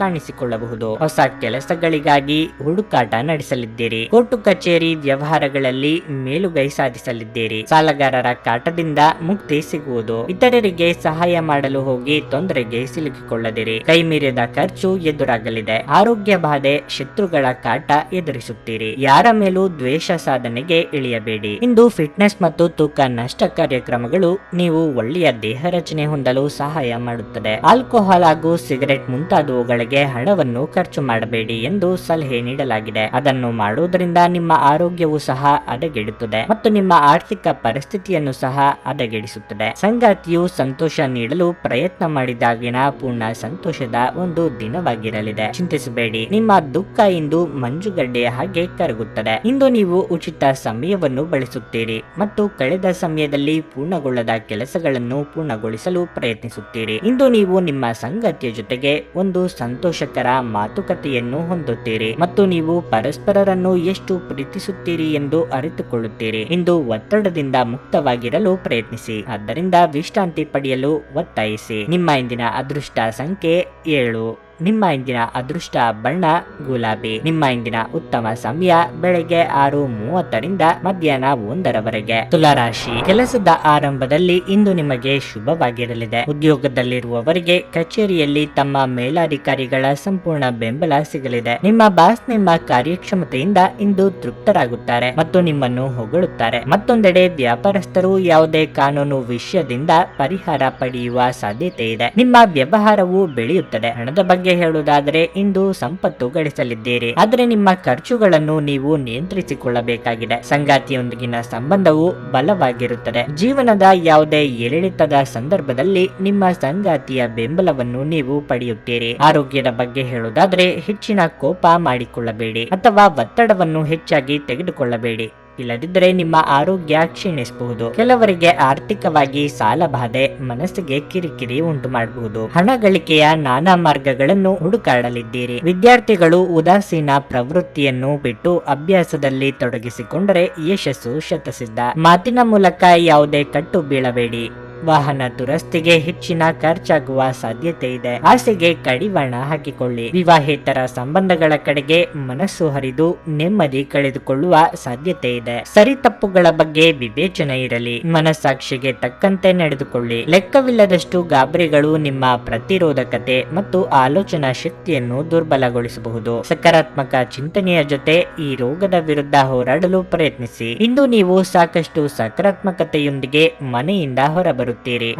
ಕಾಣಿಸಿಕೊಳ್ಳಬಹುದು. ಹೊಸ ಕೆಲಸಗಳಿಗಾಗಿ ಹುಡುಕಾಟ ನಡೆಸಲಿದ್ದೀರಿ. ಕೋರ್ಟು ಕಚೇರಿ ವ್ಯವಹಾರಗಳಲ್ಲಿ ಮೇಲುಗೈ ಸಾಧಿಸಲಿದ್ದೀರಿ. ಸಾಲಗಾರರ ಕಾಟದಿಂದ ಮುಕ್ತಿ ಸಿಗುವುದು. ಇತರರಿಗೆ ಸಹಾಯ ಮಾಡಲು ಹೋಗಿ ತೊಂದರೆಗೆ ಸಿಲುಕಿಕೊಳ್ಳದಿರಿ. ಕೈಮೀರಿದ ಖರ್ಚು ಎದುರಾಗಲಿದೆ. ಆರೋಗ್ಯ ಬಾಧೆ, ಶತ್ರುಗಳ ಕಾಟ ಎದುರಿಸುತ್ತೀರಿ. ಯಾರ ಮೇಲೂ ದ್ವೇಷ ಸಾಧನೆಗೆ ಇಳಿಯಬೇಡಿ. ಇಂದು ಫಿಟ್ನೆಸ್ ಮತ್ತು ತೂಕ ನಷ್ಟ ಕಾರ್ಯಕ್ರಮಗಳು ನೀವು ಒಳ್ಳೆಯ ದೇಹ ರಚನೆ ಹೊಂದಲು ಸಹಾಯ ಮಾಡುತ್ತದೆ. ಆಲ್ಕೋಹಾಲ್ ಹಾಗೂ ಸಿಗರೆಟ್ ಮುಂತಾದವುಗಳಿಗೆ ಹಣವನ್ನು ಖರ್ಚು ಮಾಡಬೇಡಿ ಎಂದು ಸಲಹೆ ನೀಡಲಾಗಿದೆ. ಅದನ್ನು ಮಾಡುವುದರಿಂದ ನಿಮ್ಮ ಆರೋಗ್ಯವು ಸಹ ಹದಗೆಡುತ್ತದೆ ಮತ್ತು ನಿಮ್ಮ ಆರ್ಥಿಕ ಪರಿಸ್ಥಿತಿಯನ್ನು ಸಹ ಹದಗೆಡಿಸುತ್ತದೆ. ಸಂಗಾತಿಯು ಸಂತೋಷ ನೀಡಲು ಪ್ರಯತ್ನ ಮಾಡಿದಾಗಿನ ಪೂರ್ಣ ಸಂತೋಷದ ಒಂದು ದಿನವಾಗಿರಲಿದೆ. ಚಿಂತಿಸಬೇಡಿ. ನಿಮ್ಮ ದುಃಖ ಇಂದು ಮಂಜುಗಡ್ಡೆಯ ಹಾಗೆ ಕರಗುತ್ತದೆ. ಇಂದು ನೀವು ಉಚಿತ ಸಮಯವನ್ನು ಬಳಸುತ್ತೀರಿ ಮತ್ತು ಕಳೆದ ಸಮಯದಲ್ಲಿ ಪೂರ್ಣಗೊಳ್ಳದ ಕೆಲಸಗಳನ್ನು ಪೂರ್ಣಗೊಳಿಸಲು ಪ್ರಯತ್ನಿಸುತ್ತೀರಿ. ಇಂದು ನೀವು ನಿಮ್ಮ ಸಂಗಾತಿಯ ಜೊತೆಗೆ ಒಂದು ಸಂತೋಷಕರ ಮಾತುಕತೆಯನ್ನು ಹೊಂದುತ್ತೀರಿ ಮತ್ತು ನೀವು ಪರಸ್ಪರರನ್ನು ಎಷ್ಟು ಪ್ರೀತಿಸುತ್ತೀರಿ ಎಂದು ಅರಿತುಕೊಳ್ಳುತ್ತೀರಿ. ಇಂದು ಒತ್ತಡದಿಂದ ಮುಕ್ತವಾಗಿರಲು ಪ್ರಯತ್ನಿಸಿ. ಆದ್ದರಿಂದ ವಿಶ್ರಾಂತಿ ಪಡೆಯಲು ಒತ್ತಾಯಿಸಿ. ನಿಮ್ಮ ಇಂದಿನ ಅದೃಷ್ಟ ಸಂಖ್ಯೆ 7. ನಿಮ್ಮ ಇಂದಿನ ಅದೃಷ್ಟ ಬಣ್ಣ ಗುಲಾಬಿ. ನಿಮ್ಮ ಇಂದಿನ ಉತ್ತಮ ಸಮಯ ಬೆಳಗ್ಗೆ 6:30ರಿಂದ ಮಧ್ಯಾಹ್ನ 1ರವರೆಗೆ. ತುಲಾರಾಶಿ, ಕೆಲಸದ ಆರಂಭದಲ್ಲಿ ಇಂದು ನಿಮಗೆ ಶುಭವಾಗಿರಲಿದೆ. ಉದ್ಯೋಗದಲ್ಲಿರುವವರಿಗೆ ಕಚೇರಿಯಲ್ಲಿ ತಮ್ಮ ಮೇಲಾಧಿಕಾರಿಗಳ ಸಂಪೂರ್ಣ ಬೆಂಬಲ ಸಿಗಲಿದೆ. ನಿಮ್ಮ ಬಾಸ್ ನಿಮ್ಮ ಕಾರ್ಯಕ್ಷಮತೆಯಿಂದ ಇಂದು ತೃಪ್ತರಾಗುತ್ತಾರೆ ಮತ್ತು ನಿಮ್ಮನ್ನು ಹೊಗಳುತ್ತಾರೆ. ಮತ್ತೊಂದೆಡೆ ವ್ಯಾಪಾರಸ್ಥರು ಯಾವುದೇ ಕಾನೂನು ವಿಷಯದಿಂದ ಪರಿಹಾರ ಪಡೆಯುವ ಸಾಧ್ಯತೆ ಇದೆ. ನಿಮ್ಮ ವ್ಯವಹಾರವು ಬೆಳೆಯುತ್ತದೆ. ಹಣದ ಬಗ್ಗೆ ಬಗ್ಗೆ ಹೇಳುವುದಾದರೆ ಇಂದು ಸಂಪತ್ತು ಗಳಿಸಲಿದ್ದೀರಿ, ಆದರೆ ನಿಮ್ಮ ಖರ್ಚುಗಳನ್ನು ನೀವು ನಿಯಂತ್ರಿಸಿಕೊಳ್ಳಬೇಕಾಗಿದೆ. ಸಂಗಾತಿಯೊಂದಿಗಿನ ಸಂಬಂಧವು ಬಲವಾಗಿರುತ್ತದೆ. ಜೀವನದ ಯಾವುದೇ ಏರಿಳಿತದ ಸಂದರ್ಭದಲ್ಲಿ ನಿಮ್ಮ ಸಂಗಾತಿಯ ಬೆಂಬಲವನ್ನು ನೀವು ಪಡೆಯುತ್ತೀರಿ. ಆರೋಗ್ಯದ ಬಗ್ಗೆ ಹೇಳುವುದಾದರೆ ಹೆಚ್ಚಿನ ಕೋಪ ಮಾಡಿಕೊಳ್ಳಬೇಡಿ ಅಥವಾ ಒತ್ತಡವನ್ನು ಹೆಚ್ಚಾಗಿ ತೆಗೆದುಕೊಳ್ಳಬೇಡಿ, ಇಲ್ಲದಿದ್ದರೆ ನಿಮ್ಮ ಆರೋಗ್ಯ ಕ್ಷೀಣಿಸಬಹುದು. ಕೆಲವರಿಗೆ ಆರ್ಥಿಕವಾಗಿ ಸಾಲ ಬಾಧೆ ಮನಸ್ಸಿಗೆ ಕಿರಿಕಿರಿ ಉಂಟು ಮಾಡಬಹುದು. ಹಣ ಗಳಿಕೆಯ ನಾನಾ ಮಾರ್ಗಗಳನ್ನು ಹುಡುಕಾಡಲಿದ್ದೀರಿ. ವಿದ್ಯಾರ್ಥಿಗಳು ಉದಾಸೀನ ಪ್ರವೃತ್ತಿಯನ್ನು ಬಿಟ್ಟು ಅಭ್ಯಾಸದಲ್ಲಿ ತೊಡಗಿಸಿಕೊಂಡರೆ ಯಶಸ್ಸು ಶತಸಿದ್ಧ. ಮಾತಿನ ಮೂಲಕ ಯಾವುದೇ ಕಟ್ಟು ಬೀಳಬೇಡಿ. ವಾಹನ ದುರಸ್ತಿಗೆ ಹೆಚ್ಚಿನ ಖರ್ಚಾಗುವ ಸಾಧ್ಯತೆ ಇದೆ. ಆಸೆಗೆ ಕಡಿವಾಣ ಹಾಕಿಕೊಳ್ಳಿ. ವಿವಾಹೇತರ ಸಂಬಂಧಗಳ ಕಡೆಗೆ ಮನಸ್ಸು ಹರಿದು ನೆಮ್ಮದಿ ಕಳೆದುಕೊಳ್ಳುವ ಸಾಧ್ಯತೆ ಇದೆ. ಸರಿ ತಪ್ಪುಗಳ ಬಗ್ಗೆ ವಿವೇಚನೆ ಇರಲಿ. ಮನಸ್ಸಾಕ್ಷಿಗೆ ತಕ್ಕಂತೆ ನಡೆದುಕೊಳ್ಳಿ. ಲೆಕ್ಕವಿಲ್ಲದಷ್ಟು ಗಾಬರಿಗಳು ನಿಮ್ಮ ಪ್ರತಿರೋಧಕತೆ ಮತ್ತು ಆಲೋಚನಾ ಶಕ್ತಿಯನ್ನು ದುರ್ಬಲಗೊಳಿಸಬಹುದು. ಸಕಾರಾತ್ಮಕ ಚಿಂತನೆಯ ಜೊತೆ ಈ ರೋಗದ ವಿರುದ್ಧ ಹೋರಾಡಲು ಪ್ರಯತ್ನಿಸಿ. ಇಂದು ನೀವು ಸಾಕಷ್ಟು ಸಕಾರಾತ್ಮಕತೆಯೊಂದಿಗೆ ಮನೆಯಿಂದ ಹೊರಬರುತ್ತೀರಿ,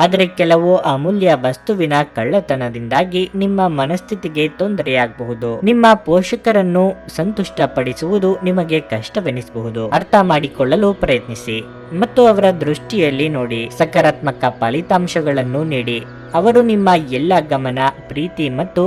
ಆದರೆ ಕೆಲವು ಅಮೂಲ್ಯ ವಸ್ತುವಿನ ಕಳ್ಳತನದಿಂದಾಗಿ ನಿಮ್ಮ ಮನಸ್ಥಿತಿಗೆ ತೊಂದರೆಯಾಗಬಹುದು. ನಿಮ್ಮ ಪೋಷಕರನ್ನು ಸಂತುಷ್ಟಪಡಿಸುವುದು ನಿಮಗೆ ಕಷ್ಟವೆನಿಸಬಹುದು. ಅರ್ಥ ಮಾಡಿಕೊಳ್ಳಲು ಪ್ರಯತ್ನಿಸಿ ಮತ್ತು ಅವರ ದೃಷ್ಟಿಯಲ್ಲಿ ನೋಡಿ. ಸಕಾರಾತ್ಮಕ ಫಲಿತಾಂಶಗಳನ್ನು ನೀಡಿ. ಅವರು ನಿಮ್ಮ ಎಲ್ಲ ಗಮನ, ಪ್ರೀತಿ ಮತ್ತು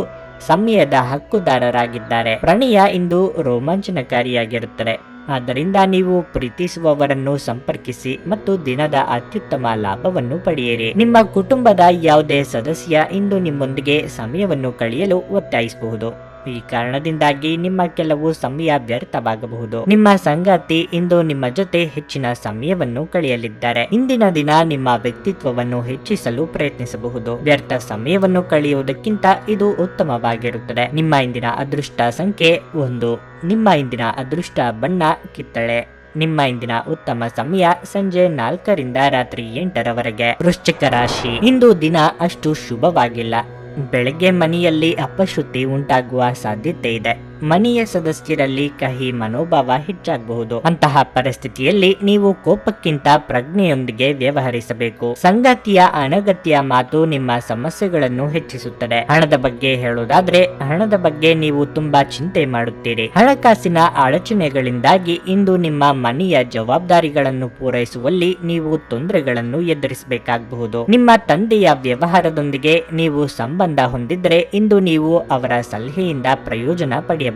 ಸಮಯದ ಹಕ್ಕುದಾರರಾಗಿದ್ದಾರೆ. ಪ್ರಣಯ ಇಂದು ರೋಮಾಂಚನಕಾರಿಯಾಗಿರುತ್ತದೆ, ಆದ್ದರಿಂದ ನೀವು ಪ್ರೀತಿಸುವವರನ್ನು ಸಂಪರ್ಕಿಸಿ ಮತ್ತು ದಿನದ ಅತ್ಯುತ್ತಮ ಲಾಭವನ್ನು ಪಡೆಯಿರಿ. ನಿಮ್ಮ ಕುಟುಂಬದ ಯಾವುದೇ ಸದಸ್ಯ ಇಂದು ನಿಮ್ಮೊಂದಿಗೆ ಸಮಯವನ್ನು ಕಳೆಯಲು ಒತ್ತಾಯಿಸಬಹುದು. ಈ ಕಾರಣದಿಂದಾಗಿ ನಿಮ್ಮ ಕೆಲವು ಸಮಯ ವ್ಯರ್ಥವಾಗಬಹುದು. ನಿಮ್ಮ ಸಂಗಾತಿ ಇಂದು ನಿಮ್ಮ ಜೊತೆ ಹೆಚ್ಚಿನ ಸಮಯವನ್ನು ಕಳೆಯಲಿದ್ದಾರೆ. ಇಂದಿನ ದಿನ ನಿಮ್ಮ ವ್ಯಕ್ತಿತ್ವವನ್ನು ಹೆಚ್ಚಿಸಲು ಪ್ರಯತ್ನಿಸಬಹುದು. ವ್ಯರ್ಥ ಸಮಯವನ್ನು ಕಳೆಯುವುದಕ್ಕಿಂತ ಇದು ಉತ್ತಮವಾಗಿರುತ್ತದೆ. ನಿಮ್ಮ ಇಂದಿನ ಅದೃಷ್ಟ ಸಂಖ್ಯೆ 1. ನಿಮ್ಮ ಇಂದಿನ ಅದೃಷ್ಟ ಬಣ್ಣ ಕಿತ್ತಳೆ. ನಿಮ್ಮ ಇಂದಿನ ಉತ್ತಮ ಸಮಯ ಸಂಜೆ 4 ರಿಂದ ರಾತ್ರಿ 8 ರವರೆಗೆ. ವೃಶ್ಚಿಕ ರಾಶಿ. ಇಂದು ದಿನ ಅಷ್ಟು ಶುಭವಾಗಿಲ್ಲ. ಬೆಳಗ್ಗೆ ಮನೆಯಲ್ಲಿ ಅಪಶೃತಿ ಉಂಟಾಗುವ ಸಾಧ್ಯತೆ ಇದೆ. ಮನೆಯ ಸದಸ್ಯರಲ್ಲಿ ಕಹಿ ಮನೋಭಾವ ಹೆಚ್ಚಾಗಬಹುದು. ಅಂತಹ ಪರಿಸ್ಥಿತಿಯಲ್ಲಿ ನೀವು ಕೋಪಕ್ಕಿಂತ ಪ್ರಜ್ಞೆಯೊಂದಿಗೆ ವ್ಯವಹರಿಸಬೇಕು. ಸಂಗಾತಿಯ ಅನಗತ್ಯ ಮಾತು ನಿಮ್ಮ ಸಮಸ್ಯೆಗಳನ್ನು ಹೆಚ್ಚಿಸುತ್ತದೆ. ಹಣದ ಬಗ್ಗೆ ಹೇಳುವುದಾದ್ರೆ ಹಣದ ಬಗ್ಗೆ ನೀವು ತುಂಬಾ ಚಿಂತೆ ಮಾಡುತ್ತೀರಿ. ಹಣಕಾಸಿನ ಅಡಚಣೆಗಳಿಂದಾಗಿ ಇಂದು ನಿಮ್ಮ ಮನೆಯ ಜವಾಬ್ದಾರಿಗಳನ್ನು ಪೂರೈಸುವಲ್ಲಿ ನೀವು ತೊಂದರೆಗಳನ್ನು ಎದುರಿಸಬೇಕಾಗಬಹುದು. ನಿಮ್ಮ ತಂದೆಯ ವ್ಯವಹಾರದೊಂದಿಗೆ ನೀವು ಸಂಬಂಧ ಹೊಂದಿದ್ರೆ ಇಂದು ನೀವು ಅವರ ಸಲಹೆಯಿಂದ ಪ್ರಯೋಜನ ಪಡೆಯಬಹುದು.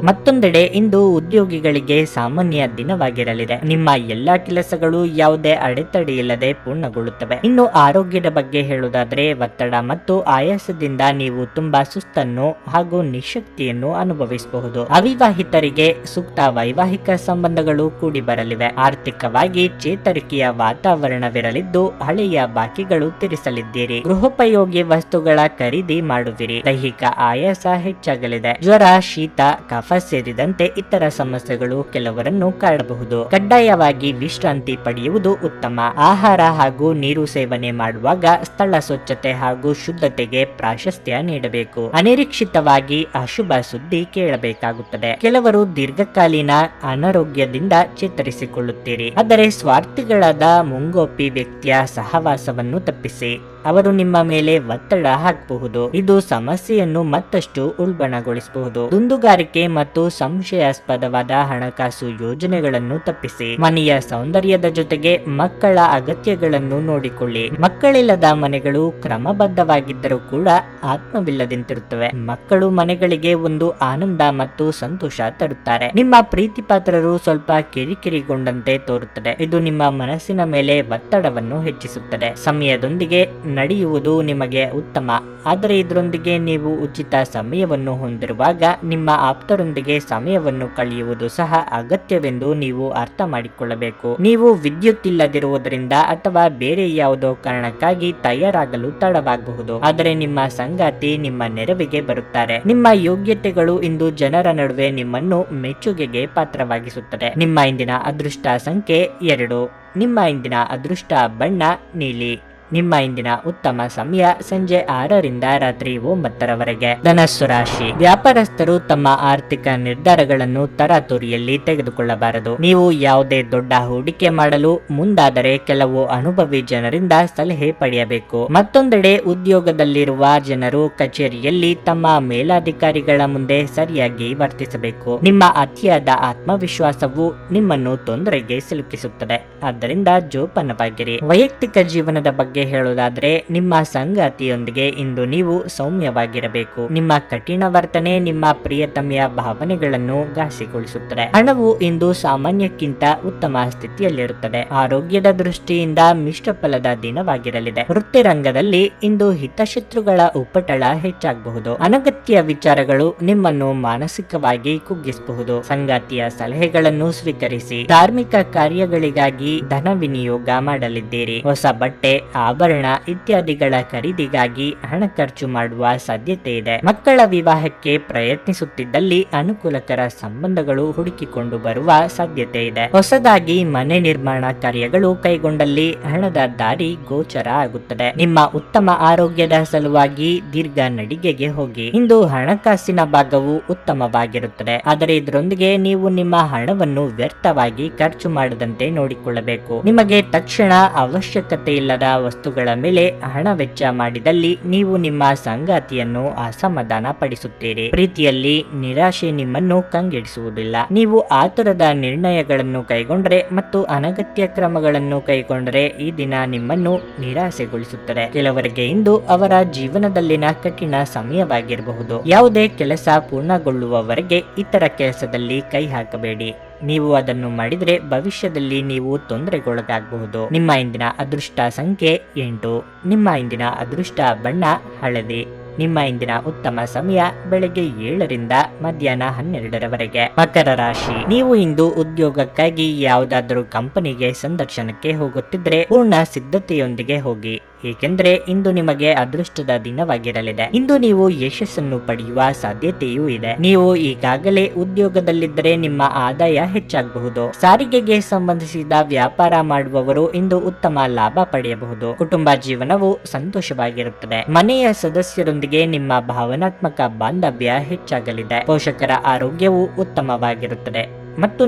ಮತ್ತೊಂದೆಡೆ ಇಂದು ಉದ್ಯೋಗಿಗಳಿಗೆ ಸಾಮಾನ್ಯ ದಿನವಾಗಿರಲಿದೆ. ನಿಮ್ಮ ಎಲ್ಲಾ ಕೆಲಸಗಳು ಯಾವುದೇ ಅಡೆತಡೆ ಇಲ್ಲದೆ ಪೂರ್ಣಗೊಳ್ಳುತ್ತವೆ. ಇನ್ನು ಆರೋಗ್ಯದ ಬಗ್ಗೆ ಹೇಳುವುದಾದ್ರೆ ಒತ್ತಡ ಮತ್ತು ಆಯಾಸದಿಂದ ನೀವು ತುಂಬಾ ಸುಸ್ತನ್ನು ಹಾಗೂ ನಿಶಕ್ತಿಯನ್ನು ಅನುಭವಿಸಬಹುದು. ಅವಿವಾಹಿತರಿಗೆ ಸೂಕ್ತ ವೈವಾಹಿಕ ಸಂಬಂಧಗಳು ಕೂಡಿ ಬರಲಿವೆ. ಆರ್ಥಿಕವಾಗಿ ಚೇತರಿಕೆಯ ವಾತಾವರಣವಿರಲಿದ್ದು ಹಳೆಯ ಬಾಕಿಗಳು ತೀರಿಸಲಿದ್ದೀರಿ. ಗೃಹೋಪಯೋಗಿ ವಸ್ತುಗಳ ಖರೀದಿ ಮಾಡುವಿರಿ. ದೈಹಿಕ ಆಯಾಸ ಹೆಚ್ಚಾಗಲಿದೆ. ಜ್ವರ, ಶೀತ, ಕಫ ಸೇರಿದಂತೆ ಇತರ ಸಮಸ್ಯೆಗಳು ಕೆಲವರನ್ನು ಕಾಡಬಹುದು. ಕಡ್ಡಾಯವಾಗಿ ವಿಶ್ರಾಂತಿ ಪಡೆಯುವುದು ಉತ್ತಮ. ಆಹಾರ ಹಾಗೂ ನೀರು ಸೇವನೆ ಮಾಡುವಾಗ ಸ್ಥಳ ಸ್ವಚ್ಛತೆ ಹಾಗೂ ಶುದ್ಧತೆಗೆ ಪ್ರಾಶಸ್ತ್ಯ ನೀಡಬೇಕು. ಅನಿರೀಕ್ಷಿತವಾಗಿ ಅಶುಭ ಸುದ್ದಿ ಕೇಳಬೇಕಾಗುತ್ತದೆ. ಕೆಲವರು ದೀರ್ಘಕಾಲೀನ ಅನಾರೋಗ್ಯದಿಂದ ಚೇತರಿಸಿಕೊಳ್ಳುತ್ತೀರಿ. ಆದರೆ ಸ್ವಾರ್ಥಿಗಳಾದ ಮುಂಗೋಪಿ ವ್ಯಕ್ತಿಯ ಸಹವಾಸವನ್ನು ತಪ್ಪಿಸಿ. ಅವರು ನಿಮ್ಮ ಮೇಲೆ ಒತ್ತಡ ಹಾಕಬಹುದು. ಇದು ಸಮಸ್ಯೆಯನ್ನು ಮತ್ತಷ್ಟು ಉಲ್ಬಣಗೊಳಿಸಬಹುದು. ದುಂದುಗಾರಿಕೆ ಮತ್ತು ಸಂಶಯಾಸ್ಪದವಾದ ಹಣಕಾಸು ಯೋಜನೆಗಳನ್ನು ತಪ್ಪಿಸಿ. ಮನೆಯ ಸೌಂದರ್ಯದ ಜೊತೆಗೆ ಮಕ್ಕಳ ಅಗತ್ಯಗಳನ್ನು ನೋಡಿಕೊಳ್ಳಿ. ಮಕ್ಕಳಿಲ್ಲದ ಮನೆಗಳು ಕ್ರಮಬದ್ಧವಾಗಿದ್ದರೂ ಕೂಡ ಆತ್ಮವಿಲ್ಲದಂತಿರುತ್ತವೆ. ಮಕ್ಕಳು ಮನೆಗಳಿಗೆ ಒಂದು ಆನಂದ ಮತ್ತು ಸಂತೋಷ ತರುತ್ತಾರೆ. ನಿಮ್ಮ ಪ್ರೀತಿ ಪಾತ್ರರು ಸ್ವಲ್ಪ ಕಿರಿಕಿರಿಗೊಂಡಂತೆ ತೋರುತ್ತದೆ. ಇದು ನಿಮ್ಮ ಮನಸ್ಸಿನ ಮೇಲೆ ಒತ್ತಡವನ್ನು ಹೆಚ್ಚಿಸುತ್ತದೆ. ಸಮಯದೊಂದಿಗೆ ನಡೆಯುವುದು ನಿಮಗೆ ಉತ್ತಮ, ಆದರೆ ಇದರೊಂದಿಗೆ ನೀವು ಉಚಿತ ಸಮಯವನ್ನು ಹೊಂದಿರುವಾಗ ನಿಮ್ಮ ಆಪ್ತರೊಂದಿಗೆ ಸಮಯವನ್ನು ಕಳೆಯುವುದು ಸಹ ಅಗತ್ಯವೆಂದು ನೀವು ಅರ್ಥ ಮಾಡಿಕೊಳ್ಳಬೇಕು. ನೀವು ವಿದ್ಯುತ್ ಇಲ್ಲದಿರುವುದರಿಂದ ಅಥವಾ ಬೇರೆ ಯಾವುದೋ ಕಾರಣಕ್ಕಾಗಿ ತಯಾರಾಗಲು ತಡವಾಗಬಹುದು, ಆದರೆ ನಿಮ್ಮ ಸಂಗಾತಿ ನಿಮ್ಮ ನೆರವಿಗೆ ಬರುತ್ತಾರೆ. ನಿಮ್ಮ ಯೋಗ್ಯತೆಗಳು ಇಂದು ಜನರ ನಡುವೆ ನಿಮ್ಮನ್ನು ಮೆಚ್ಚುಗೆಗೆ ಪಾತ್ರವಾಗಿಸುತ್ತದೆ. ನಿಮ್ಮ ಇಂದಿನ ಅದೃಷ್ಟ ಸಂಖ್ಯೆ 2. ನಿಮ್ಮ ಇಂದಿನ ಅದೃಷ್ಟ ಬಣ್ಣ ನೀಲಿ. ನಿಮ್ಮ ಇಂದಿನ ಉತ್ತಮ ಸಮಯ ಸಂಜೆ 6ರಿಂದ ರಾತ್ರಿ 9ರವರೆಗೆ. ಧನಸ್ಸು ರಾಶಿ, ವ್ಯಾಪಾರಸ್ಥರು ತಮ್ಮ ಆರ್ಥಿಕ ನಿರ್ಧಾರಗಳನ್ನು ತರಾತುರಿಯಲ್ಲಿ ತೆಗೆದುಕೊಳ್ಳಬಾರದು. ನೀವು ಯಾವುದೇ ದೊಡ್ಡ ಹೂಡಿಕೆ ಮಾಡಲು ಮುಂದಾದರೆ ಕೆಲವು ಅನುಭವಿ ಜನರಿಂದ ಸಲಹೆ ಪಡೆಯಬೇಕು. ಮತ್ತೊಂದೆಡೆ ಉದ್ಯೋಗದಲ್ಲಿರುವ ಜನರು ಕಚೇರಿಯಲ್ಲಿ ತಮ್ಮ ಮೇಲಾಧಿಕಾರಿಗಳ ಮುಂದೆ ಸರಿಯಾಗಿ ವರ್ತಿಸಬೇಕು. ನಿಮ್ಮ ಅತಿಯಾದ ಆತ್ಮವಿಶ್ವಾಸವು ನಿಮ್ಮನ್ನು ತೊಂದರೆಗೆ ಸಿಲುಕಿಸುತ್ತದೆ, ಆದ್ದರಿಂದ ಜೋಪಾನವಾಗಿರಿ. ವೈಯಕ್ತಿಕ ಜೀವನದ ಬಗ್ಗೆ ಹೇಳುವುದಾದರೆ ನಿಮ್ಮ ಸಂಗಾತಿಯೊಂದಿಗೆ ಇಂದು ನೀವು ಸೌಮ್ಯವಾಗಿರಬೇಕು. ನಿಮ್ಮ ಕಠಿಣ ವರ್ತನೆ ನಿಮ್ಮ ಪ್ರಿಯತಮೆಯ ಭಾವನೆಗಳನ್ನು ಘಾಸಿಗೊಳಿಸುತ್ತದೆ. ಹಣವು ಇಂದು ಸಾಮಾನ್ಯಕ್ಕಿಂತ ಉತ್ತಮ ಸ್ಥಿತಿಯಲ್ಲಿರುತ್ತದೆ. ಆರೋಗ್ಯದ ದೃಷ್ಟಿಯಿಂದ ಮಿಶ್ರ ಫಲದ ದಿನವಾಗಿರಲಿದೆ. ವೃತ್ತಿ ರಂಗದಲ್ಲಿ ಇಂದು ಹಿತಶತ್ರುಗಳ ಉಪಟಳ ಹೆಚ್ಚಾಗಬಹುದು. ಅನಗತ್ಯ ವಿಚಾರಗಳು ನಿಮ್ಮನ್ನು ಮಾನಸಿಕವಾಗಿ ಕುಗ್ಗಿಸಬಹುದು. ಸಂಗಾತಿಯ ಸಲಹೆಗಳನ್ನು ಸ್ವೀಕರಿಸಿ. ಧಾರ್ಮಿಕ ಕಾರ್ಯಗಳಿಗಾಗಿ ಧನ ವಿನಿಯೋಗ ಮಾಡಲಿದ್ದೀರಿ. ಹೊಸ ಬಟ್ಟೆ, ಆಭರಣ ಇತ್ಯಾದಿಗಳ ಖರೀದಿಗಾಗಿ ಹಣ ಖರ್ಚು ಮಾಡುವ ಸಾಧ್ಯತೆ ಇದೆ. ಮಕ್ಕಳ ವಿವಾಹಕ್ಕೆ ಪ್ರಯತ್ನಿಸುತ್ತಿದ್ದಲ್ಲಿ ಅನುಕೂಲಕರ ಸಂಬಂಧಗಳು ಹುಡುಕಿಕೊಂಡು ಬರುವ ಸಾಧ್ಯತೆ ಇದೆ. ಹೊಸದಾಗಿ ಮನೆ ನಿರ್ಮಾಣ ಕಾರ್ಯಗಳು ಕೈಗೊಂಡಲ್ಲಿ ಹಣದ ದಾರಿ ಗೋಚರ ಆಗುತ್ತದೆ. ನಿಮ್ಮ ಉತ್ತಮ ಆರೋಗ್ಯದ ಸಲುವಾಗಿ ದೀರ್ಘ ನಡಿಗೆಗೆ ಹೋಗಿ. ಇಂದು ಹಣಕಾಸಿನ ಭಾಗವು ಉತ್ತಮವಾಗಿರುತ್ತದೆ, ಆದರೆ ಇದರೊಂದಿಗೆ ನೀವು ನಿಮ್ಮ ಹಣವನ್ನು ವ್ಯರ್ಥವಾಗಿ ಖರ್ಚು ಮಾಡದಂತೆ ನೋಡಿಕೊಳ್ಳಬೇಕು. ನಿಮಗೆ ತಕ್ಷಣ ಅವಶ್ಯಕತೆ ಇಲ್ಲದ ವಸ್ತುಗಳ ಮೇಲೆ ಹಣ ವೆಚ್ಚ ಮಾಡಿದಲ್ಲಿ ನೀವು ನಿಮ್ಮ ಸಂಗಾತಿಯನ್ನು ಅಸಮಾಧಾನ ಪಡಿಸುತ್ತೀರಿ. ಪ್ರೀತಿಯಲ್ಲಿ ನಿರಾಶೆ ನಿಮ್ಮನ್ನು ಕಂಗೆಡಿಸುವುದಿಲ್ಲ. ನೀವು ಆತುರದ ನಿರ್ಣಯಗಳನ್ನು ಕೈಗೊಂಡರೆ ಮತ್ತು ಅನಗತ್ಯ ಕ್ರಮಗಳನ್ನು ಕೈಗೊಂಡರೆ ಈ ದಿನ ನಿಮ್ಮನ್ನು ನಿರಾಸೆಗೊಳಿಸುತ್ತದೆ. ಕೆಲವರಿಗೆ ಇಂದು ಅವರ ಜೀವನದಲ್ಲಿನ ಕಠಿಣ ಸಮಯವಾಗಿರಬಹುದು. ಯಾವುದೇ ಕೆಲಸ ಪೂರ್ಣಗೊಳ್ಳುವವರೆಗೆ ಇತರ ಕೆಲಸದಲ್ಲಿ ಕೈ ಹಾಕಬೇಡಿ. ನೀವು ಅದನ್ನು ಮಾಡಿದರೆ ಭವಿಷ್ಯದಲ್ಲಿ ನೀವು ತೊಂದರೆಗೊಳಗಾಗಬಹುದು. ನಿಮ್ಮ ಇಂದಿನ ಅದೃಷ್ಟ ಸಂಖ್ಯೆ 8. ನಿಮ್ಮ ಇಂದಿನ ಅದೃಷ್ಟ ಬಣ್ಣ ಹಳದಿ. ನಿಮ್ಮ ಇಂದಿನ ಉತ್ತಮ ಸಮಯ ಬೆಳಗ್ಗೆ 7ರಿಂದ ಮಧ್ಯಾಹ್ನ 12ರವರೆಗೆ. ಮಕರ ರಾಶಿ, ನೀವು ಇಂದು ಉದ್ಯೋಗಕ್ಕಾಗಿ ಯಾವುದಾದರೂ ಕಂಪನಿಗೆ ಸಂದರ್ಶನಕ್ಕೆ ಹೋಗುತ್ತಿದ್ರೆ ಪೂರ್ಣ ಸಿದ್ಧತೆಯೊಂದಿಗೆ ಹೋಗಿ, ಏಕೆಂದರೆ ಇಂದು ನಿಮಗೆ ಅದೃಷ್ಟದ ದಿನವಾಗಿರಲಿದೆ. ಇಂದು ನೀವು ಯಶಸ್ಸನ್ನು ಪಡೆಯುವ ಸಾಧ್ಯತೆಯೂ ಇದೆ. ನೀವು ಈಗಾಗಲೇ ಉದ್ಯೋಗದಲ್ಲಿದ್ದರೆ ನಿಮ್ಮ ಆದಾಯ ಹೆಚ್ಚಾಗಬಹುದು. ಸಾರಿಗೆಗೆ ಸಂಬಂಧಿಸಿದ ವ್ಯಾಪಾರ ಮಾಡುವವರು ಇಂದು ಉತ್ತಮ ಲಾಭ ಪಡೆಯಬಹುದು. ಕುಟುಂಬ ಜೀವನವು ಸಂತೋಷವಾಗಿರುತ್ತದೆ. ಮನೆಯ ಸದಸ್ಯರೊಂದಿಗೆ ನಿಮ್ಮ ಭಾವನಾತ್ಮಕ ಬಾಂಧವ್ಯ ಹೆಚ್ಚಾಗಲಿದೆ. ಪೋಷಕರ ಆರೋಗ್ಯವು ಉತ್ತಮವಾಗಿರುತ್ತದೆ ಮತ್ತು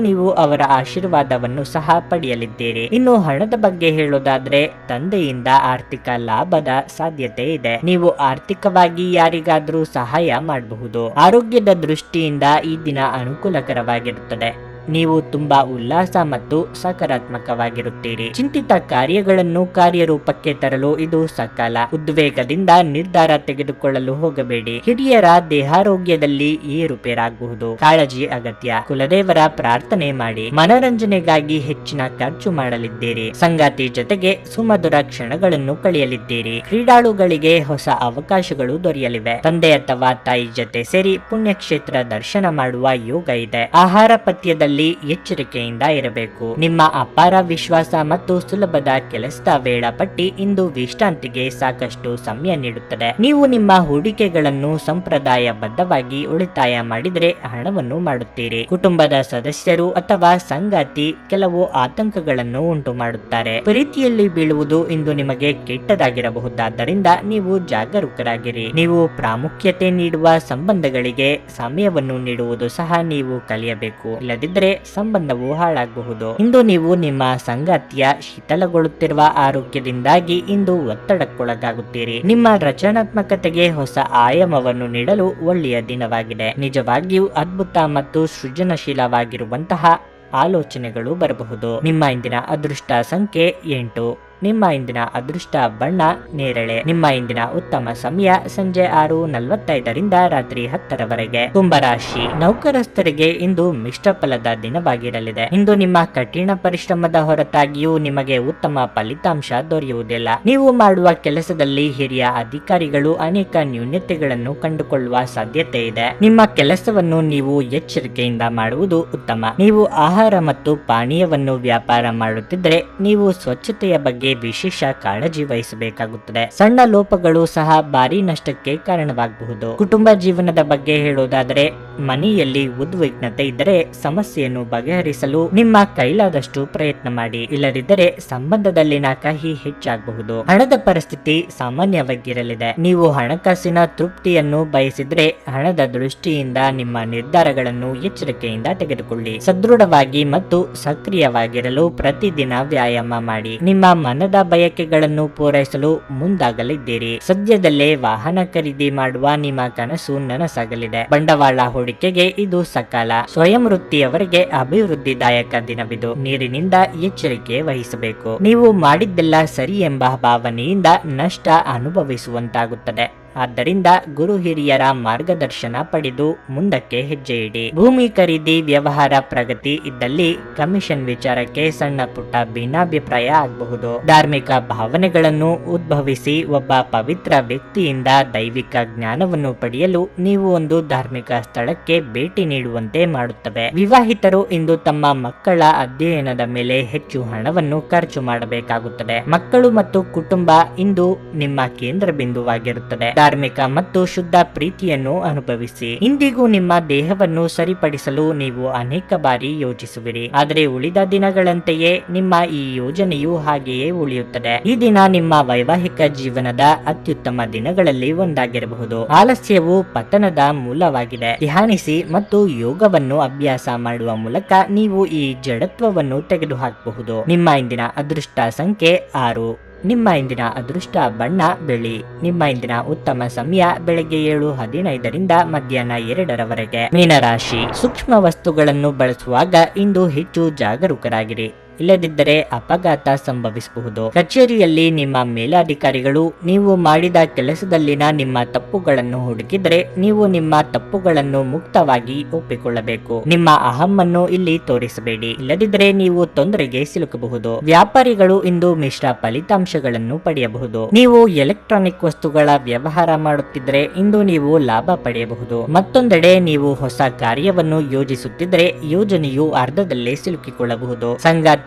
ನೀವು ಅವರ ಆಶೀರ್ವಾದವನ್ನು ಸಹ ಪಡೆಯಲಿದ್ದೀರಿ. ಇನ್ನು ಹಣದ ಬಗ್ಗೆ ಹೇಳೋದಾದ್ರೆ ತಂದೆಯಿಂದ ಆರ್ಥಿಕ ಲಾಭದ ಸಾಧ್ಯತೆ ಇದೆ. ನೀವು ಆರ್ಥಿಕವಾಗಿ ಯಾರಿಗಾದ್ರೂ ಸಹಾಯ ಮಾಡಬಹುದು. ಆರೋಗ್ಯದ ದೃಷ್ಟಿಯಿಂದ ಈ ದಿನ ಅನುಕೂಲಕರವಾಗಿರುತ್ತದೆ. ನೀವು ತುಂಬಾ ಉಲ್ಲಾಸ ಮತ್ತು ಸಕಾರಾತ್ಮಕವಾಗಿರುತ್ತೀರಿ. ಚಿಂತಿತ ಕಾರ್ಯಗಳನ್ನು ಕಾರ್ಯರೂಪಕ್ಕೆ ತರಲು ಇದು ಸಕಾಲ. ಉದ್ವೇಗದಿಂದ ನಿರ್ಧಾರ ತೆಗೆದುಕೊಳ್ಳಲು ಹೋಗಬೇಡಿ. ಹಿರಿಯರ ದೇಹಾರೋಗ್ಯದಲ್ಲಿ ಏರುಪೇರಾಗಬಹುದು. ಕಾಳಜಿ ಅಗತ್ಯ. ಕುಲದೇವರ ಪ್ರಾರ್ಥನೆ ಮಾಡಿ. ಮನರಂಜನೆಗಾಗಿ ಹೆಚ್ಚಿನ ಖರ್ಚು ಮಾಡಲಿದ್ದೀರಿ. ಸಂಗಾತಿ ಜೊತೆಗೆ ಸುಮಧುರ ಕ್ಷಣಗಳನ್ನು ಕಳೆಯಲಿದ್ದೀರಿ. ಕ್ರೀಡಾಳುಗಳಿಗೆ ಹೊಸ ಅವಕಾಶಗಳು ದೊರೆಯಲಿವೆ. ತಂದೆ ಅಥವಾ ತಾಯಿ ಜೊತೆ ಸೇರಿ ಪುಣ್ಯಕ್ಷೇತ್ರ ದರ್ಶನ ಮಾಡುವ ಯೋಗ ಇದೆ. ಆಹಾರ ಪಥ್ಯದಲ್ಲಿ ಎಚ್ಚರಿಕೆಯಿಂದ ಇರಬೇಕು. ನಿಮ್ಮ ಅಪಾರ ವಿಶ್ವಾಸ ಮತ್ತು ಸುಲಭದ ಕೆಲಸದ ವೇಳಾಪಟ್ಟಿ ಇಂದು ವಿಶ್ರಾಂತಿಗೆ ಸಾಕಷ್ಟು ಸಮಯ ನೀಡುತ್ತದೆ. ನೀವು ನಿಮ್ಮ ಹೂಡಿಕೆಗಳನ್ನು ಸಂಪ್ರದಾಯಬದ್ಧವಾಗಿ ಉಳಿತಾಯ ಮಾಡಿದರೆ ಹಣವನ್ನು ಮಾಡುತ್ತೀರಿ. ಕುಟುಂಬದ ಸದಸ್ಯರು ಅಥವಾ ಸಂಗಾತಿ ಕೆಲವು ಆತಂಕಗಳನ್ನು ಉಂಟು ಮಾಡುತ್ತಾರೆ. ಪ್ರೀತಿಯಲ್ಲಿ ಬೀಳುವುದು ಇಂದು ನಿಮಗೆ ಕೆಟ್ಟದಾಗಿರಬಹುದಾದ್ದರಿಂದ ನೀವು ಜಾಗರೂಕರಾಗಿರಿ. ನೀವು ಪ್ರಾಮುಖ್ಯತೆ ನೀಡುವ ಸಂಬಂಧಗಳಿಗೆ ಸಮಯವನ್ನು ನೀಡುವುದು ಸಹ ನೀವು ಕಲಿಯಬೇಕು. ಇಲ್ಲದಿದ್ದರೆ ಸಂಬಂಧವು ಹಾಳಾಗಬಹುದು. ಇಂದು ನೀವು ನಿಮ್ಮ ಸಂಗಾತಿಯ ಶೀತಲಗೊಳ್ಳುತ್ತಿರುವ ಆರೋಗ್ಯದಿಂದಾಗಿ ಇಂದು ಒತ್ತಡಕ್ಕೊಳಗಾಗುತ್ತೀರಿ. ನಿಮ್ಮ ರಚನಾತ್ಮಕತೆಗೆ ಹೊಸ ಆಯಾಮವನ್ನು ನೀಡಲು ಒಳ್ಳೆಯ ದಿನವಾಗಿದೆ. ನಿಜವಾಗಿಯೂ ಅದ್ಭುತ ಮತ್ತು ಸೃಜನಶೀಲವಾಗಿರುವಂತಹ ಆಲೋಚನೆಗಳು ಬರಬಹುದು. ನಿಮ್ಮ ಇಂದಿನ ಅದೃಷ್ಟ ಸಂಖ್ಯೆ 8. ನಿಮ್ಮ ಇಂದಿನ ಅದೃಷ್ಟ ಬಣ್ಣ ನೇರಳೆ. ನಿಮ್ಮ ಇಂದಿನ ಉತ್ತಮ ಸಮಯ ಸಂಜೆ 6:45ರಿಂದ ರಾತ್ರಿ 10ರವರೆಗೆ. ಕುಂಭರಾಶಿ, ನೌಕರಸ್ಥರಿಗೆ ಇಂದು ಮಿಶ್ರ ಫಲದ ದಿನವಾಗಿರಲಿದೆ. ಇಂದು ನಿಮ್ಮ ಕಠಿಣ ಪರಿಶ್ರಮದ ಹೊರತಾಗಿಯೂ ನಿಮಗೆ ಉತ್ತಮ ಫಲಿತಾಂಶ ದೊರೆಯುವುದಿಲ್ಲ. ನೀವು ಮಾಡುವ ಕೆಲಸದಲ್ಲಿ ಹಿರಿಯ ಅಧಿಕಾರಿಗಳು ಅನೇಕ ನ್ಯೂನತೆಗಳನ್ನು ಕಂಡುಕೊಳ್ಳುವ ಸಾಧ್ಯತೆ ಇದೆ. ನಿಮ್ಮ ಕೆಲಸವನ್ನು ನೀವು ಎಚ್ಚರಿಕೆಯಿಂದ ಮಾಡುವುದು ಉತ್ತಮ. ನೀವು ಆಹಾರ ಮತ್ತು ಪಾನೀಯವನ್ನು ವ್ಯಾಪಾರ ಮಾಡುತ್ತಿದ್ದರೆ ನೀವು ಸ್ವಚ್ಛತೆಯ ಬಗ್ಗೆ ವಿಶೇಷ ಕಾಳಜಿ ವಹಿಸಬೇಕಾಗುತ್ತದೆ. ಸಣ್ಣ ಲೋಪಗಳು ಸಹ ಭಾರಿ ನಷ್ಟಕ್ಕೆ ಕಾರಣವಾಗಬಹುದು. ಕುಟುಂಬ ಜೀವನದ ಬಗ್ಗೆ ಹೇಳುವುದಾದರೆ, ಮನೆಯಲ್ಲಿ ಉದ್ವಿಗ್ನತೆ ಇದ್ದರೆ ಸಮಸ್ಯೆಯನ್ನು ಬಗೆಹರಿಸಲು ನಿಮ್ಮ ಕೈಲಾದಷ್ಟು ಪ್ರಯತ್ನ ಮಾಡಿ. ಇಲ್ಲದಿದ್ದರೆ ಸಂಬಂಧದಲ್ಲಿನ ಕಹಿ ಹೆಚ್ಚಾಗಬಹುದು. ಹಣದ ಪರಿಸ್ಥಿತಿ ಸಾಮಾನ್ಯವಾಗಿರಲಿದೆ. ನೀವು ಹಣಕಾಸಿನ ತೃಪ್ತಿಯನ್ನು ಬಯಸಿದ್ರೆ ಹಣದ ದೃಷ್ಟಿಯಿಂದ ನಿಮ್ಮ ನಿರ್ಧಾರಗಳನ್ನು ಎಚ್ಚರಿಕೆಯಿಂದ ತೆಗೆದುಕೊಳ್ಳಿ. ಸದೃಢವಾಗಿ ಮತ್ತು ಸಕ್ರಿಯವಾಗಿರಲು ಪ್ರತಿದಿನ ವ್ಯಾಯಾಮ ಮಾಡಿ. ನಿಮ್ಮ ಮನದ ಬಯಕೆಗಳನ್ನು ಪೂರೈಸಲು ಮುಂದಾಗಲಿದ್ದೀರಿ. ಸದ್ಯದಲ್ಲೇ ವಾಹನ ಖರೀದಿ ಮಾಡುವ ನಿಮ್ಮ ಕನಸು ನನಸಾಗಲಿದೆ. ಬಂಡವಾಳ ಹೂಡಿಕೆಗೆ ಇದು ಸಕಾಲ. ಸ್ವಯಂ ವೃತ್ತಿಯವರಿಗೆ ಅಭಿವೃದ್ಧಿದಾಯಕ ದಿನವಿದು. ನೀರಿನಿಂದ ಎಚ್ಚರಿಕೆ ವಹಿಸಬೇಕು. ನೀವು ಮಾಡಿದ್ದೆಲ್ಲ ಸರಿ ಎಂಬ ಭಾವನೆಯಿಂದ ನಷ್ಟ ಅನುಭವಿಸುವಂತಾಗುತ್ತದೆ. ಆದ್ದರಿಂದ ಗುರು ಹಿರಿಯರ ಮಾರ್ಗದರ್ಶನ ಪಡೆದು ಮುಂದಕ್ಕೆ ಹೆಜ್ಜೆ ಇಡಿ. ಭೂಮಿ ಖರೀದಿ ವ್ಯವಹಾರ ಪ್ರಗತಿ ಇದ್ದಲ್ಲಿ ಕಮಿಷನ್ ವಿಚಾರಕ್ಕೆ ಸಣ್ಣ ಪುಟ್ಟ ಭಿನ್ನಾಭಿಪ್ರಾಯ ಆಗಬಹುದು. ಧಾರ್ಮಿಕ ಭಾವನೆಗಳನ್ನು ಉದ್ಭವಿಸಿ ಒಬ್ಬ ಪವಿತ್ರ ವ್ಯಕ್ತಿಯಿಂದ ದೈವಿಕ ಜ್ಞಾನವನ್ನು ಪಡೆಯಲು ನೀವು ಒಂದು ಧಾರ್ಮಿಕ ಸ್ಥಳಕ್ಕೆ ಭೇಟಿ ನೀಡುವಂತೆ ಮಾಡುತ್ತವೆ. ವಿವಾಹಿತರು ಇಂದು ತಮ್ಮ ಮಕ್ಕಳ ಅಧ್ಯಯನದ ಮೇಲೆ ಹೆಚ್ಚು ಹಣವನ್ನು ಖರ್ಚು ಮಾಡಬೇಕಾಗುತ್ತದೆ. ಮಕ್ಕಳು ಮತ್ತು ಕುಟುಂಬ ಇಂದು ನಿಮ್ಮ ಕೇಂದ್ರ ಬಿಂದುವಾಗಿರುತ್ತದೆ. ಧಾರ್ಮಿಕ ಮತ್ತು ಶುದ್ಧ ಪ್ರೀತಿಯನ್ನು ಅನುಭವಿಸಿ. ಇಂದಿಗೂ ನಿಮ್ಮ ದೇಹವನ್ನು ಸರಿಪಡಿಸಲು ನೀವು ಅನೇಕ ಬಾರಿ ಯೋಚಿಸುವಿರಿ, ಆದರೆ ಉಳಿದ ದಿನಗಳಂತೆಯೇ ನಿಮ್ಮ ಈ ಯೋಜನೆಯು ಹಾಗೆಯೇ ಉಳಿಯುತ್ತದೆ. ಈ ದಿನ ನಿಮ್ಮ ವೈವಾಹಿಕ ಜೀವನದ ಅತ್ಯುತ್ತಮ ದಿನಗಳಲ್ಲಿ ಒಂದಾಗಿರಬಹುದು. ಆಲಸ್ಯವು ಪತನದ ಮೂಲವಾಗಿದೆ. ಧ್ಯಾನಿಸಿ ಮತ್ತು ಯೋಗವನ್ನು ಅಭ್ಯಾಸ ಮಾಡುವ ಮೂಲಕ ನೀವು ಈ ಜಡತ್ವವನ್ನು ತೆಗೆದುಹಾಕಬಹುದು. ನಿಮ್ಮ ಇಂದಿನ ಅದೃಷ್ಟ ಸಂಖ್ಯೆ 6. ನಿಮ್ಮ ಇಂದಿನ ಅದೃಷ್ಟ ಬಣ್ಣ ಬಿಳಿ. ನಿಮ್ಮ ಇಂದಿನ ಉತ್ತಮ ಸಮಯ ಬೆಳಗ್ಗೆ 7:15 ಮಧ್ಯಾಹ್ನ 2 ಮೀನರಾಶಿ. ಸೂಕ್ಷ್ಮ ವಸ್ತುಗಳನ್ನು ಬಳಸುವಾಗ ಇಂದು ಹೆಚ್ಚು ಜಾಗರೂಕರಾಗಿರಿ. ಇಲ್ಲದಿದ್ದರೆ ಅಪಘಾತ ಸಂಭವಿಸಬಹುದು. ಕಚೇರಿಯಲ್ಲಿ ನಿಮ್ಮ ಮೇಲಾಧಿಕಾರಿಗಳು ನೀವು ಮಾಡಿದ ಕೆಲಸದಲ್ಲಿನ ನಿಮ್ಮ ತಪ್ಪುಗಳನ್ನು ಹುಡುಕಿದರೆ ನೀವು ನಿಮ್ಮ ತಪ್ಪುಗಳನ್ನು ಮುಕ್ತವಾಗಿ ಒಪ್ಪಿಕೊಳ್ಳಬೇಕು. ನಿಮ್ಮ ಅಹಮ್ಮನ್ನು ಇಲ್ಲಿ ತೋರಿಸಬೇಡಿ, ಇಲ್ಲದಿದ್ದರೆ ನೀವು ತೊಂದರೆಗೆ ಸಿಲುಕಬಹುದು. ವ್ಯಾಪಾರಿಗಳು ಇಂದು ಮಿಶ್ರ ಫಲಿತಾಂಶಗಳನ್ನು ಪಡೆಯಬಹುದು. ನೀವು ಎಲೆಕ್ಟ್ರಾನಿಕ್ ವಸ್ತುಗಳ ವ್ಯವಹಾರ ಮಾಡುತ್ತಿದ್ದರೆ ಇಂದು ನೀವು ಲಾಭ ಪಡೆಯಬಹುದು. ಮತ್ತೊಂದೆಡೆ ನೀವು ಹೊಸ ಕಾರ್ಯವನ್ನು ಯೋಜಿಸುತ್ತಿದ್ದರೆ ಯೋಜನೆಯು ಅರ್ಧದಲ್ಲೇ ಸಿಲುಕಿಕೊಳ್ಳಬಹುದು. ಸಂಗಾತಿಯು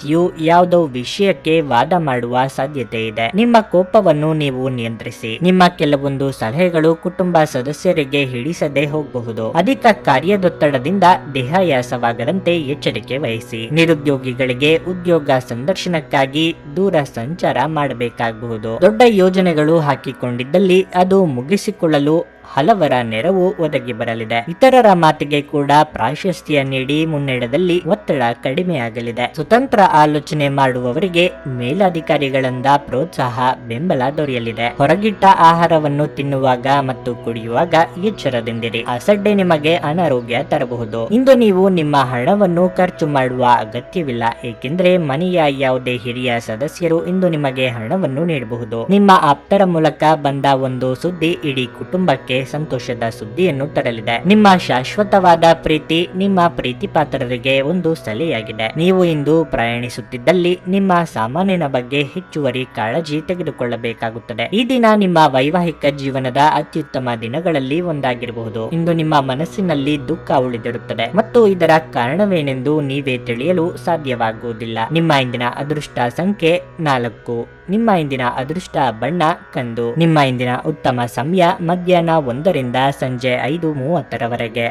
ಯಾವುದೋ ವಿಷಯಕ್ಕೆ ವಾದ ಮಾಡುವ ಸಾಧ್ಯತೆ ಇದೆ. ನಿಮ್ಮ ಕೋಪವನ್ನು ನೀವು ನಿಯಂತ್ರಿಸಿ. ನಿಮ್ಮ ಕೆಲವೊಂದು ಸಲಹೆಗಳು ಕುಟುಂಬ ಸದಸ್ಯರಿಗೆ ಹಿಡಿಸದೆ ಹೋಗಬಹುದು. ಅಧಿಕ ಕಾರ್ಯದೊತ್ತಡದಿಂದ ದೇಹಾಯಾಸವಾಗದಂತೆ ಎಚ್ಚರಿಕೆ ವಹಿಸಿ. ನಿರುದ್ಯೋಗಿಗಳಿಗೆ ಉದ್ಯೋಗ ಸಂದರ್ಶನಕ್ಕಾಗಿ ದೂರ ಸಂಚಾರ ಮಾಡಬೇಕಾಗಬಹುದು. ದೊಡ್ಡ ಯೋಜನೆಗಳು ಹಾಕಿಕೊಂಡಿದ್ದಲ್ಲಿ ಅದು ಮುಗಿಸಿಕೊಳ್ಳಲು ಹಲವರ ನೆರವು ಒದಗಿ ಬರಲಿದೆ. ಇತರರ ಮಾತಿಗೆ ಕೂಡ ಪ್ರಾಶಸ್ತ್ಯ ನೀಡಿ ಮುನ್ನಡೆದಲ್ಲಿ ಒತ್ತಡ ಕಡಿಮೆಯಾಗಲಿದೆ. ಸ್ವತಂತ್ರ ಆಲೋಚನೆ ಮಾಡುವವರಿಗೆ ಮೇಲಧಿಕಾರಿಗಳಿಂದ ಪ್ರೋತ್ಸಾಹ ಬೆಂಬಲ ದೊರೆಯಲಿದೆ. ಹೊರಗಿಟ್ಟ ಆಹಾರವನ್ನು ತಿನ್ನುವಾಗ ಮತ್ತು ಕುಡಿಯುವಾಗ ಎಚ್ಚರದಿಂದಿರಿ. ಅಸಡ್ಡೆ ನಿಮಗೆ ಅನಾರೋಗ್ಯ ತರಬಹುದು. ಇಂದು ನೀವು ನಿಮ್ಮ ಹಣವನ್ನು ಖರ್ಚು ಮಾಡುವ ಅಗತ್ಯವಿಲ್ಲ, ಏಕೆಂದರೆ ಮನೆಯ ಯಾವುದೇ ಹಿರಿಯ ಸದಸ್ಯರು ಇಂದು ನಿಮಗೆ ಹಣವನ್ನು ನೀಡಬಹುದು. ನಿಮ್ಮ ಆಪ್ತರ ಮೂಲಕ ಬಂದ ಒಂದು ಸುದ್ದಿ ಇಡೀ ಕುಟುಂಬಕ್ಕೆ ಸಂತೋಷದ ಸುದ್ದಿಯನ್ನು ತರಲಿದೆ. ನಿಮ್ಮ ಶಾಶ್ವತವಾದ ಪ್ರೀತಿ ನಿಮ್ಮ ಪ್ರೀತಿ ಪಾತ್ರರಿಗೆ ಒಂದು ಸಲಹೆಯಾಗಿದೆ. ನೀವು ಇಂದು ಪ್ರಯಾಣಿಸುತ್ತಿದ್ದಲ್ಲಿ ನಿಮ್ಮ ಸಾಮಾನಿನ ಬಗ್ಗೆ ಹೆಚ್ಚುವರಿ ಕಾಳಜಿ ತೆಗೆದುಕೊಳ್ಳಬೇಕಾಗುತ್ತದೆ. ಈ ದಿನ ನಿಮ್ಮ ವೈವಾಹಿಕ ಜೀವನದ ಅತ್ಯುತ್ತಮ ದಿನಗಳಲ್ಲಿ ಒಂದಾಗಿರಬಹುದು. ಇಂದು ನಿಮ್ಮ ಮನಸ್ಸಿನಲ್ಲಿ ದುಃಖ ಉಳಿದಿರುತ್ತದೆ ಮತ್ತು ಇದರ ಕಾರಣವೇನೆಂದು ನೀವೇ ತಿಳಿಯಲು ಸಾಧ್ಯವಾಗುವುದಿಲ್ಲ. ನಿಮ್ಮ ಇಂದಿನ ಅದೃಷ್ಟ ಸಂಖ್ಯೆ 4. ನಿಮ್ಮ ಇಂದಿನ ಅದೃಷ್ಟ ಬಣ್ಣ ಕಂದು. ನಿಮ್ಮ ಇಂದಿನ ಉತ್ತಮ ಸಮಯ ಮಧ್ಯಾಹ್ನ 1 ರಿಂದ ಸಂಜೆ 5:30